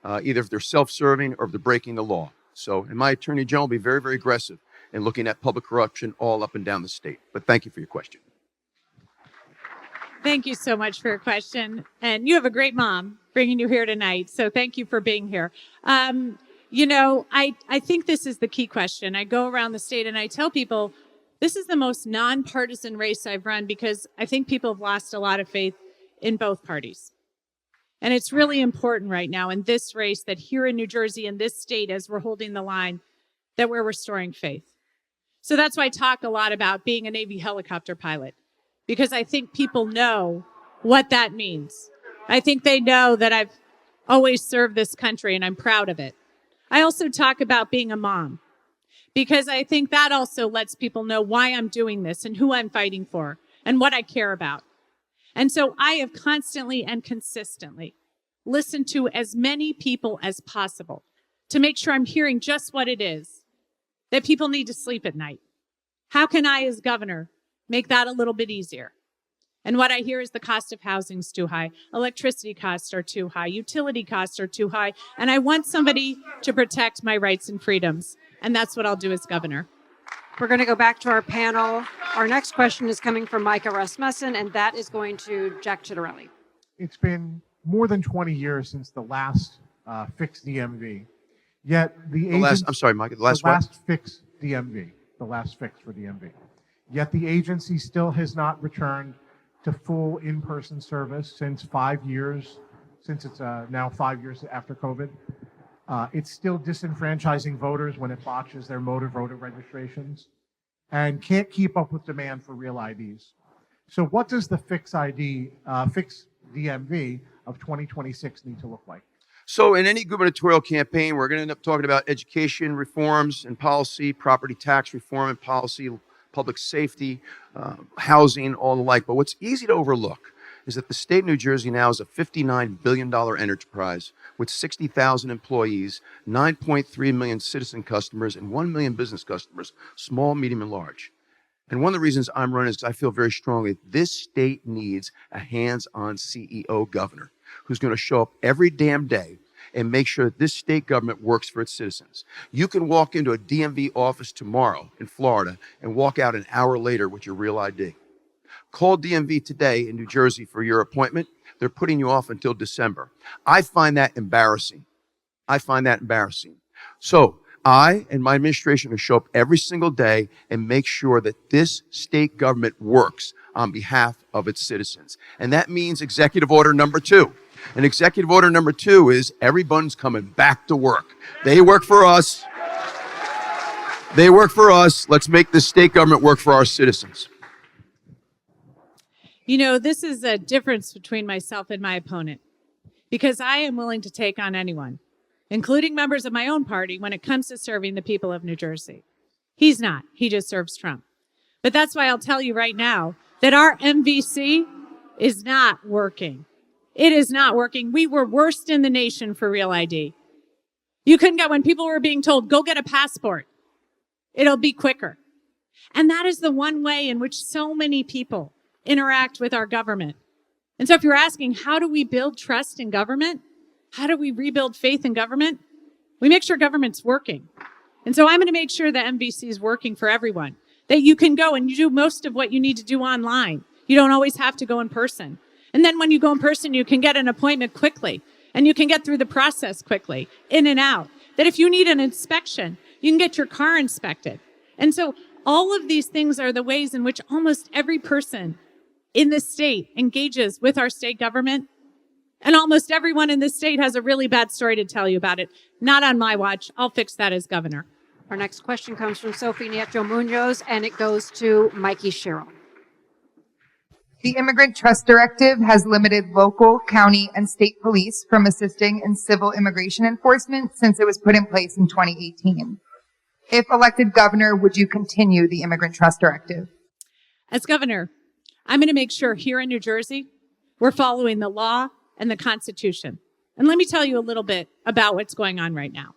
either if they're self-serving or if they're breaking the law. So, and my Attorney General will be very, very aggressive in looking at public corruption all up and down the state. But thank you for your question. Thank you so much for your question. And you have a great mom bringing you here tonight. So thank you for being here. You know, I think this is the key question. I go around the state and I tell people, this is the most nonpartisan race I've run because I think people have lost a lot of faith in both parties. And it's really important right now in this race that here in New Jersey, in this state, as we're holding the line, that we're restoring faith. So that's why I talk a lot about being a Navy helicopter pilot, because I think people know what that means. I think they know that I've always served this country and I'm proud of it. I also talk about being a mom, because I think that also lets people know why I'm doing this and who I'm fighting for and what I care about. And so I have constantly and consistently listened to as many people as possible to make sure I'm hearing just what it is that people need to sleep at night. How can I, as governor, make that a little bit easier? And what I hear is the cost of housing is too high. Electricity costs are too high. Utility costs are too high. And I want somebody to protect my rights and freedoms. And that's what I'll do as governor. We're going to go back to our panel. Our next question is coming from Micah Rasmussen, and that is going to Jack Ciattarelli. It's been more than 20 years since the last fixed DMV. Yet the last, I'm sorry, Micah, the last fixed DMV, the last fix for DMV. Yet the agency still has not returned to full in-person service since 5 years, since it's now 5 years after COVID. It's still disenfranchising voters when it botches their motor voter registrations and can't keep up with demand for real IDs. So what does the fixed DMV of 2026 need to look like? So in any gubernatorial campaign, we're going to end up talking about education reforms and policy, property tax reform and policy, public safety, housing, all the like. But what's easy to overlook is that the state of New Jersey now is a $59 billion enterprise with 60,000 employees, 9.3 million citizen customers, and 1 million business customers, small, medium, and large. And one of the reasons I'm running is because I feel very strongly this state needs a hands-on CEO governor who's going to show up every damn day and make sure that this state government works for its citizens. You can walk into a DMV office tomorrow in Florida and walk out an hour later with your real ID. Call DMV today in New Jersey for your appointment. They're putting you off until December. I find that embarrassing. So I and my administration will show up every single day and make sure that this state government works on behalf of its citizens. And that means executive order number 2. And executive order number 2 is everyone's coming back to work. They work for us. Let's make this state government work for our citizens. You know, this is a difference between myself and my opponent, because I am willing to take on anyone, including members of my own party, when it comes to serving the people of New Jersey. He's not. He just serves Trump. But that's why I'll tell you right now that our MVC is not working. It is not working. We were worst in the nation for Real ID. You couldn't get, when people were being told, go get a passport. It'll be quicker. And that is the one way in which so many people interact with our government. And so if you're asking, how do we build trust in government? How do we rebuild faith in government? We make sure government's working. And so I'm going to make sure that MVC is working for everyone, that you can go and you do most of what you need to do online. You don't always have to go in person. And then when you go in person, you can get an appointment quickly and you can get through the process quickly, in and out. That if you need an inspection, you can get your car inspected. And so all of these things are the ways in which almost every person in this state engages with our state government. And almost everyone in this state has a really bad story to tell you about it. Not on my watch. I'll fix that as governor. Our next question comes from Sophie Nieto-Muñoz, and it goes to Mikie Sherrill. The Immigrant Trust Directive has limited local, county, and state police from assisting in civil immigration enforcement since it was put in place in 2018. If elected governor, would you continue the Immigrant Trust Directive? As governor, I'm going to make sure here in New Jersey, we're following the law and the Constitution. And let me tell you a little bit about what's going on right now.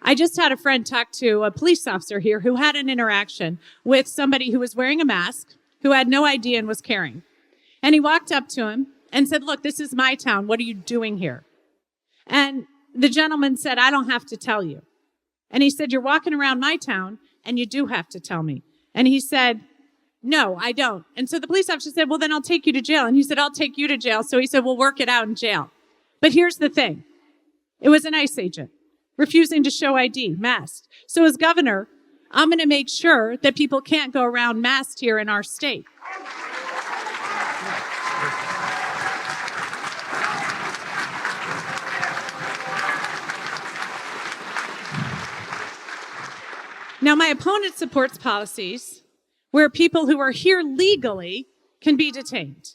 I just had a friend talk to a police officer here who had an interaction with somebody who was wearing a mask, who had no ID and was carrying. And he walked up to him and said, look, this is my town. What are you doing here? And the gentleman said, I don't have to tell you. And he said, you're walking around my town and you do have to tell me. And he said, no, I don't. And so the police officer said, well, then I'll take you to jail. And he said, I'll take you to jail. So he said, we'll work it out in jail. But here's the thing. It was an ICE agent refusing to show ID, masked. So as governor, I'm going to make sure that people can't go around masked here in our state. Now, my opponent supports policies where people who are here legally can be detained,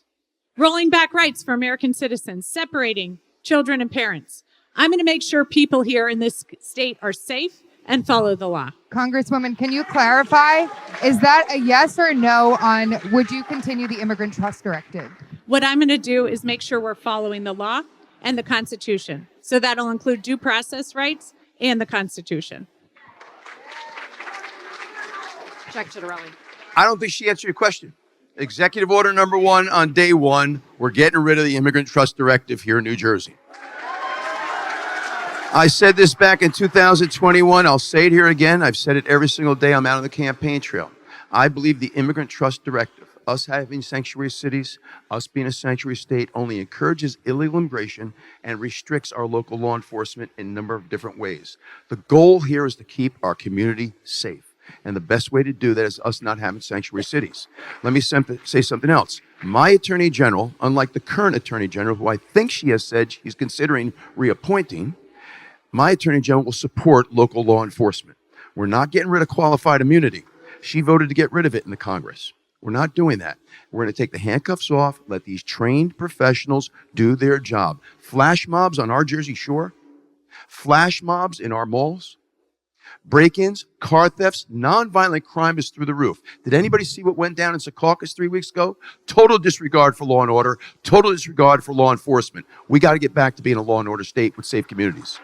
rolling back rights for American citizens, separating children and parents. I'm going to make sure people here in this state are safe and follow the law. Congresswoman, can you clarify? Is that a yes or no on would you continue the Immigrant Trust Directive? What I'm going to do is make sure we're following the law and the Constitution. So that'll include due process rights and the Constitution. Chuck Ciattarelli. I don't think she answered your question. Executive order number 1 on day 1, we're getting rid of the Immigrant Trust Directive here in New Jersey. I said this back in 2021. I'll say it here again. I've said it every single day I'm out on the campaign trail. I believe the Immigrant Trust Directive, us having sanctuary cities, us being a sanctuary state, only encourages illegal immigration and restricts our local law enforcement in a number of different ways. The goal here is to keep our community safe. And the best way to do that is us not having sanctuary cities. Let me say something else. My Attorney General, unlike the current Attorney General, who I think she has said she's considering reappointing, my Attorney General will support local law enforcement. We're not getting rid of qualified immunity. She voted to get rid of it in the Congress. We're not doing that. We're going to take the handcuffs off, let these trained professionals do their job. Flash mobs on our Jersey Shore, flash mobs in our malls, Break-ins, car thefts, nonviolent crime is through the roof. Did anybody see what went down in Secaucus 3 weeks ago? Total disregard for law and order, total disregard for law enforcement. We got to get back to being a law and order state with safe communities.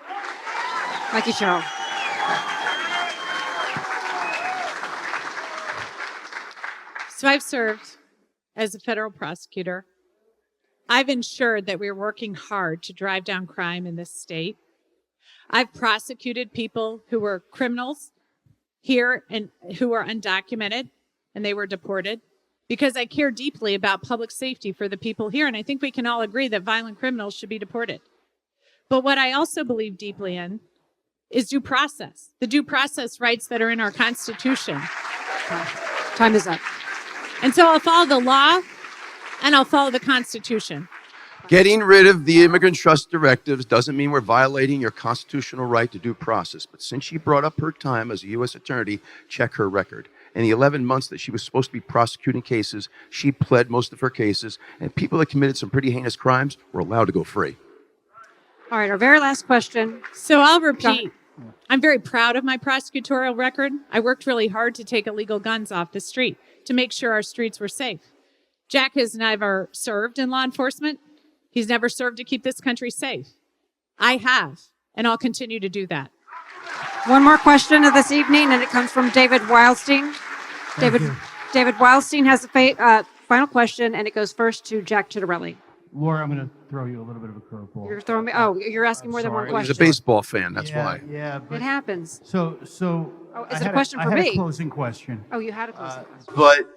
Mikie Sherrill. So I've served as a federal prosecutor. I've ensured that we're working hard to drive down crime in this state. I've prosecuted people who were criminals here and who were undocumented, and they were deported because I care deeply about public safety for the people here. And I think we can all agree that violent criminals should be deported. But what I also believe deeply in is due process, the due process rights that are in our Constitution. Time is up. And so I'll follow the law and I'll follow the Constitution. Getting rid of the immigrant trust directives doesn't mean we're violating your constitutional right to due process. But since she brought up her time as a U.S. attorney, check her record. In the 11 months that she was supposed to be prosecuting cases, she pled most of her cases, and people that committed some pretty heinous crimes were allowed to go free. All right, our very last question. So I'll repeat. I'm very proud of my prosecutorial record. I worked really hard to take illegal guns off the street to make sure our streets were safe. Jack has never served in law enforcement. He's never served to keep this country safe. I have, and I'll continue to do that. One more question of this evening, and it comes from David Wildstein. David Wildstein has the final question, and it goes first to Jack Ciattarelli. Laura, I'm going to throw you a little bit of a curveball. You're throwing me. Oh, you're asking more than one question. He's a baseball fan, that's why. Yeah, but It happens. So Oh, is it a question for I me? had a closing question. Oh, you had a closing question. But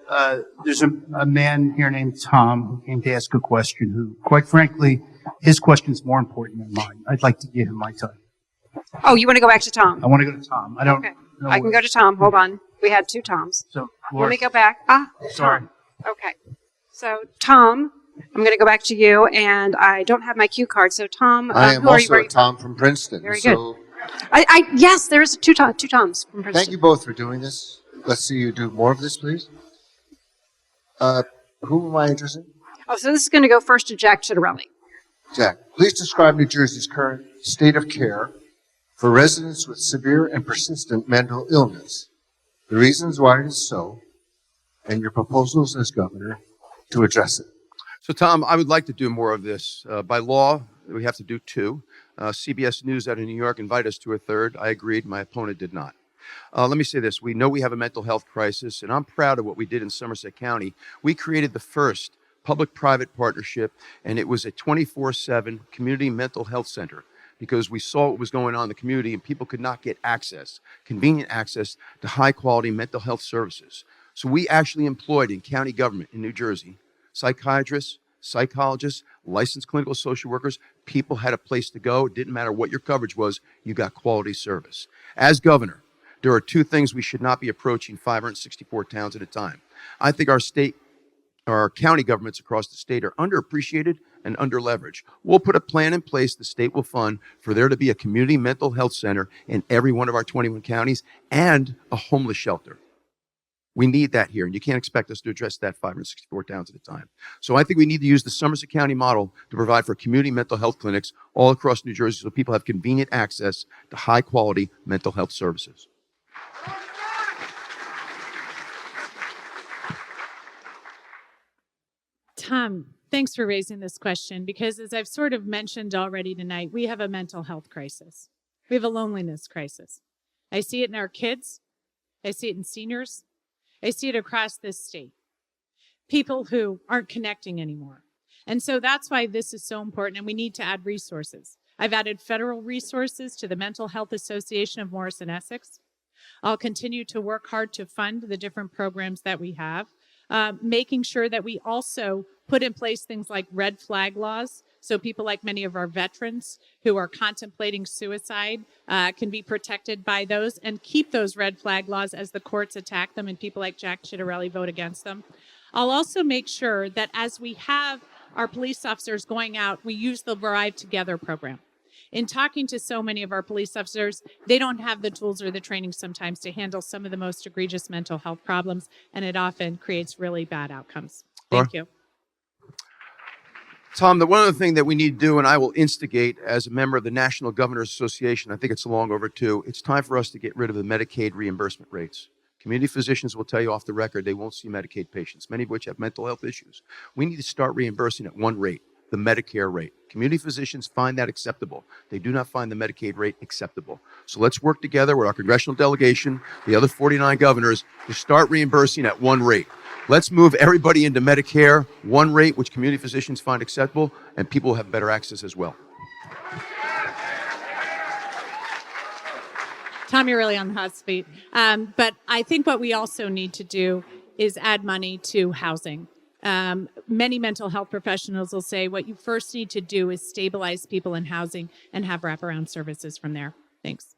there's a man here named Tom who came to ask a question who, quite frankly, his question is more important than mine. I'd like to give him my time. Oh, you want to go back to Tom? I want to go to Tom. I don't Okay. know. I can go to Tom. Hold on. We had two Toms. So, Let Laura, me go back. sorry. Tom. Okay. So, Tom, I'm going to go back to you, and I don't have my cue card. So, Tom, I am who are you? also Where are a you Tom from Princeton. Very so good. Yes, there's two Toms from Princeton. Thank you both for doing this. Let's see you do more of this, please. Who am I addressing? Oh, so this is going to go first to Jack Ciattarelli. Jack, please describe New Jersey's current state of care for residents with severe and persistent mental illness, the reasons why it is so, and your proposals as governor to address it. So, Tom, I would like to do more of this. By law, we have to do two. CBS News out of New York invited us to a third. I agreed. My opponent did not. Let me say this. We know we have a mental health crisis, and I'm proud of what we did in Somerset County. We created the first public-private partnership, and it was a 24/7 community mental health center because we saw what was going on in the community, and people could not get access, convenient access to high-quality mental health services. So we actually employed in county government in New Jersey psychiatrists, psychologists, licensed clinical social workers. People had a place to go. It didn't matter what your coverage was. You got quality service. As governor, there are two things we should not be approaching 564 towns at a time. I think our county governments across the state are underappreciated and underleveraged. We'll put a plan in place the state will fund for there to be a community mental health center in every one of our 21 counties and a homeless shelter. We need that here, and you can't expect us to address that 564 towns at a time. So I think we need to use the Somerset County model to provide for community mental health clinics all across New Jersey so people have convenient access to high-quality mental health services. Tom, thanks for raising this question because as I've sort of mentioned already tonight, we have a mental health crisis. We have a loneliness crisis. I see it in our kids. I see it in seniors. I see it across this state. People who aren't connecting anymore. And so that's why this is so important, and we need to add resources. I've added federal resources to the Mental Health Association of Morris and Essex. I'll continue to work hard to fund the different programs that we have, making sure that we also put in place things like red flag laws, so people like many of our veterans who are contemplating suicide can be protected by those and keep those red flag laws as the courts attack them and people like Jack Ciattarelli vote against them. I'll also make sure that as we have our police officers going out, we use the Arrive Together program. In talking to so many of our police officers, they don't have the tools or the training sometimes to handle some of the most egregious mental health problems, and it often creates really bad outcomes. Thank you. Tom, the one other thing that we need to do, and I will instigate as a member of the National Governors Association, I think it's long overdue, it's time for us to get rid of the Medicaid reimbursement rates. Community physicians will tell you off the record they won't see Medicaid patients, many of which have mental health issues. We need to start reimbursing at one rate, the Medicare rate. Community physicians find that acceptable. They do not find the Medicaid rate acceptable. So let's work together with our congressional delegation, the other 49 governors, to start reimbursing at one rate. Let's move everybody into Medicare, one rate, which community physicians find acceptable, and people will have better access as well. Tom, you're really on the hot seat. But I think what we also need to do is add money to housing. Many mental health professionals will say what you first need to do is stabilize people in housing and have wraparound services from there. Thanks.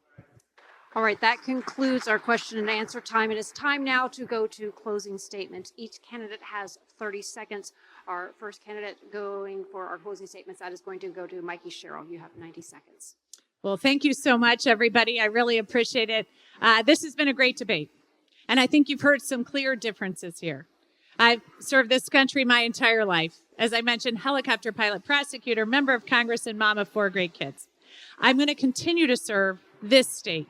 All right, that concludes our question and answer time. It is time now to go to closing statements. Each candidate has 30 seconds. Our first candidate going for our closing statements, that is going to go to Mikie Sherrill. You have 90 seconds. Well, thank you so much, everybody. I really appreciate it. This has been a great debate, and I think you've heard some clear differences here. I've served this country my entire life. As I mentioned, helicopter pilot, prosecutor, member of Congress, and mom of 4 great kids. I'm going to continue to serve this state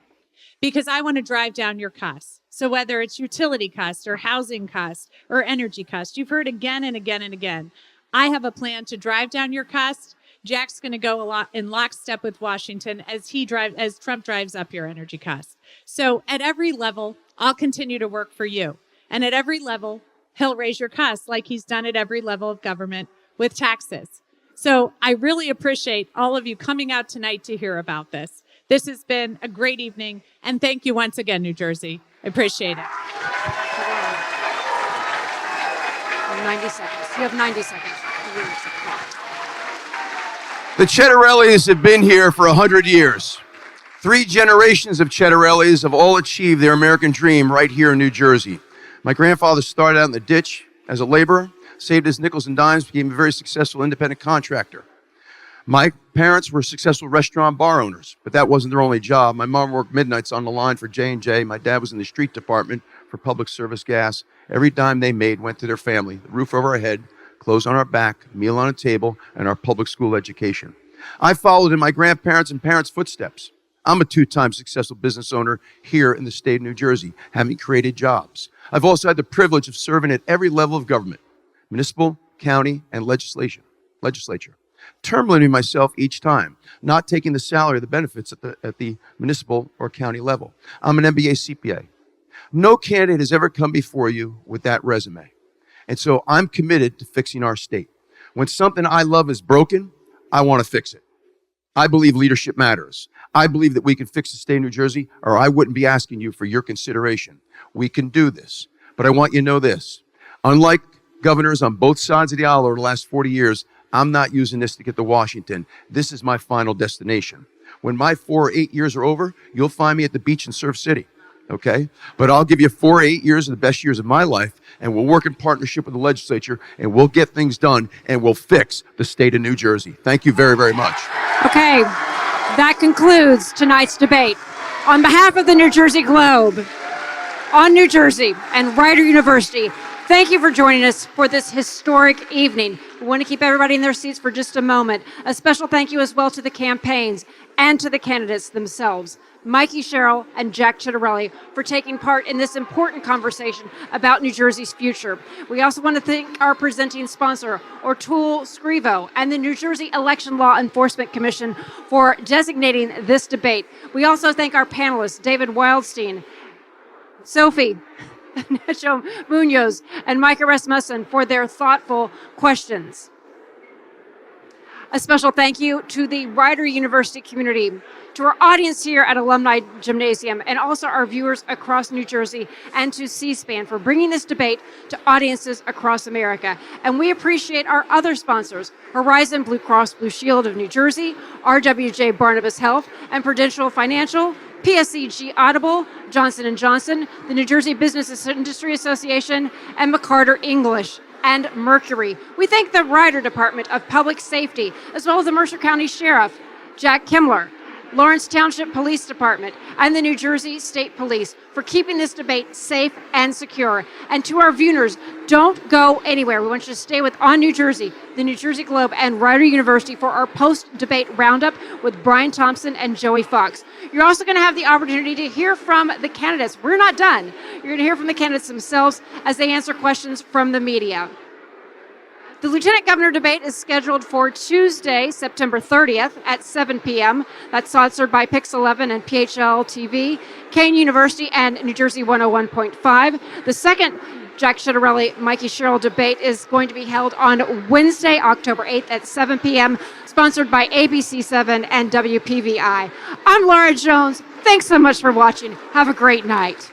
because I want to drive down your costs. So whether it's utility costs or housing costs or energy costs, you've heard again and again and again, I have a plan to drive down your costs. Jack's going to go a lot in lockstep with Washington as Trump drives up your energy costs. So at every level, I'll continue to work for you. And at every level, he'll raise your costs like he's done at every level of government with taxes. So I really appreciate all of you coming out tonight to hear about this. This has been a great evening, and thank you once again, New Jersey. I appreciate it. 90 seconds. You have 90 seconds. The Ciattarellis have been here for 100 years. 3 generations of Ciattarellis have all achieved their American dream right here in New Jersey. My grandfather started out in the ditch as a laborer, saved his nickels and dimes, became a very successful independent contractor. My parents were successful restaurant bar owners, but that wasn't their only job. My mom worked midnights on the line for J&J. My dad was in the street department for public service gas. Every dime they made went to their family, the roof over our head, clothes on our back, meal on a table, and our public school education. I followed in my grandparents' and parents' footsteps. I'm a 2-time successful business owner here in the state of New Jersey, having created jobs. I've also had the privilege of serving at every level of government, municipal, county, and legislature. Term limiting myself each time, not taking the salary or the benefits at the municipal or county level. I'm an MBA CPA. No candidate has ever come before you with that resume. And so I'm committed to fixing our state. When something I love is broken, I want to fix it. I believe leadership matters. I believe that we can fix the state of New Jersey, or I wouldn't be asking you for your consideration. We can do this. But I want you to know this. Unlike governors on both sides of the aisle over the last 40 years, I'm not using this to get to Washington. This is my final destination. When my 4 or 8 years are over, you'll find me at the beach in Surf City, okay? But I'll give you 4 or 8 years of the best years of my life, and we'll work in partnership with the legislature, and we'll get things done, and we'll fix the state of New Jersey. Thank you very, very much. Okay, that concludes tonight's debate. On behalf of the New Jersey Globe, on New Jersey, and Rider University, thank you for joining us for this historic evening. We want to keep everybody in their seats for just a moment. A special thank you as well to the campaigns and to the candidates themselves, Mikie Sherrill and Jack Ciattarelli, for taking part in this important conversation about New Jersey's future. We also want to thank our presenting sponsor, O'Toole Scrivo, and the New Jersey Election Law Enforcement Commission for designating this debate. We also thank our panelists, David Wildstein, Sophie, Nieto-Muñoz, and Micah Rasmussen for their thoughtful questions. A special thank you to the Rider University community, to our audience here at Alumni Gymnasium, and also our viewers across New Jersey, and to C-SPAN for bringing this debate to audiences across America. And we appreciate our other sponsors, Horizon Blue Cross Blue Shield of New Jersey, RWJ Barnabas Health, and Prudential Financial, PSEG Audible, Johnson & Johnson, the New Jersey Business Industry Association, and McCarter English and Mercury. We thank the Rider Department of Public Safety, as well as the Mercer County Sheriff, Jack Kimler, Lawrence Township Police Department, and the New Jersey State Police for keeping this debate safe and secure. And to our viewers, don't go anywhere. We want you to stay with On New Jersey, the New Jersey Globe, and Rider University for our post-debate roundup with Brian Thompson and Joey Fox. You're also going to have the opportunity to hear from the candidates. We're not done. You're going to hear from the candidates themselves as they answer questions from the media. The Lieutenant Governor debate is scheduled for Tuesday, September 30th at 7 p.m. That's sponsored by Pix 11 and PHL TV, Kane University, and New Jersey 101.5. The second Jack Ciattarelli, Mikie Sherrill debate is going to be held on Wednesday, October 8th at 7 p.m., sponsored by ABC 7 and WPVI. I'm Laura Jones. Thanks so much for watching. Have a great night.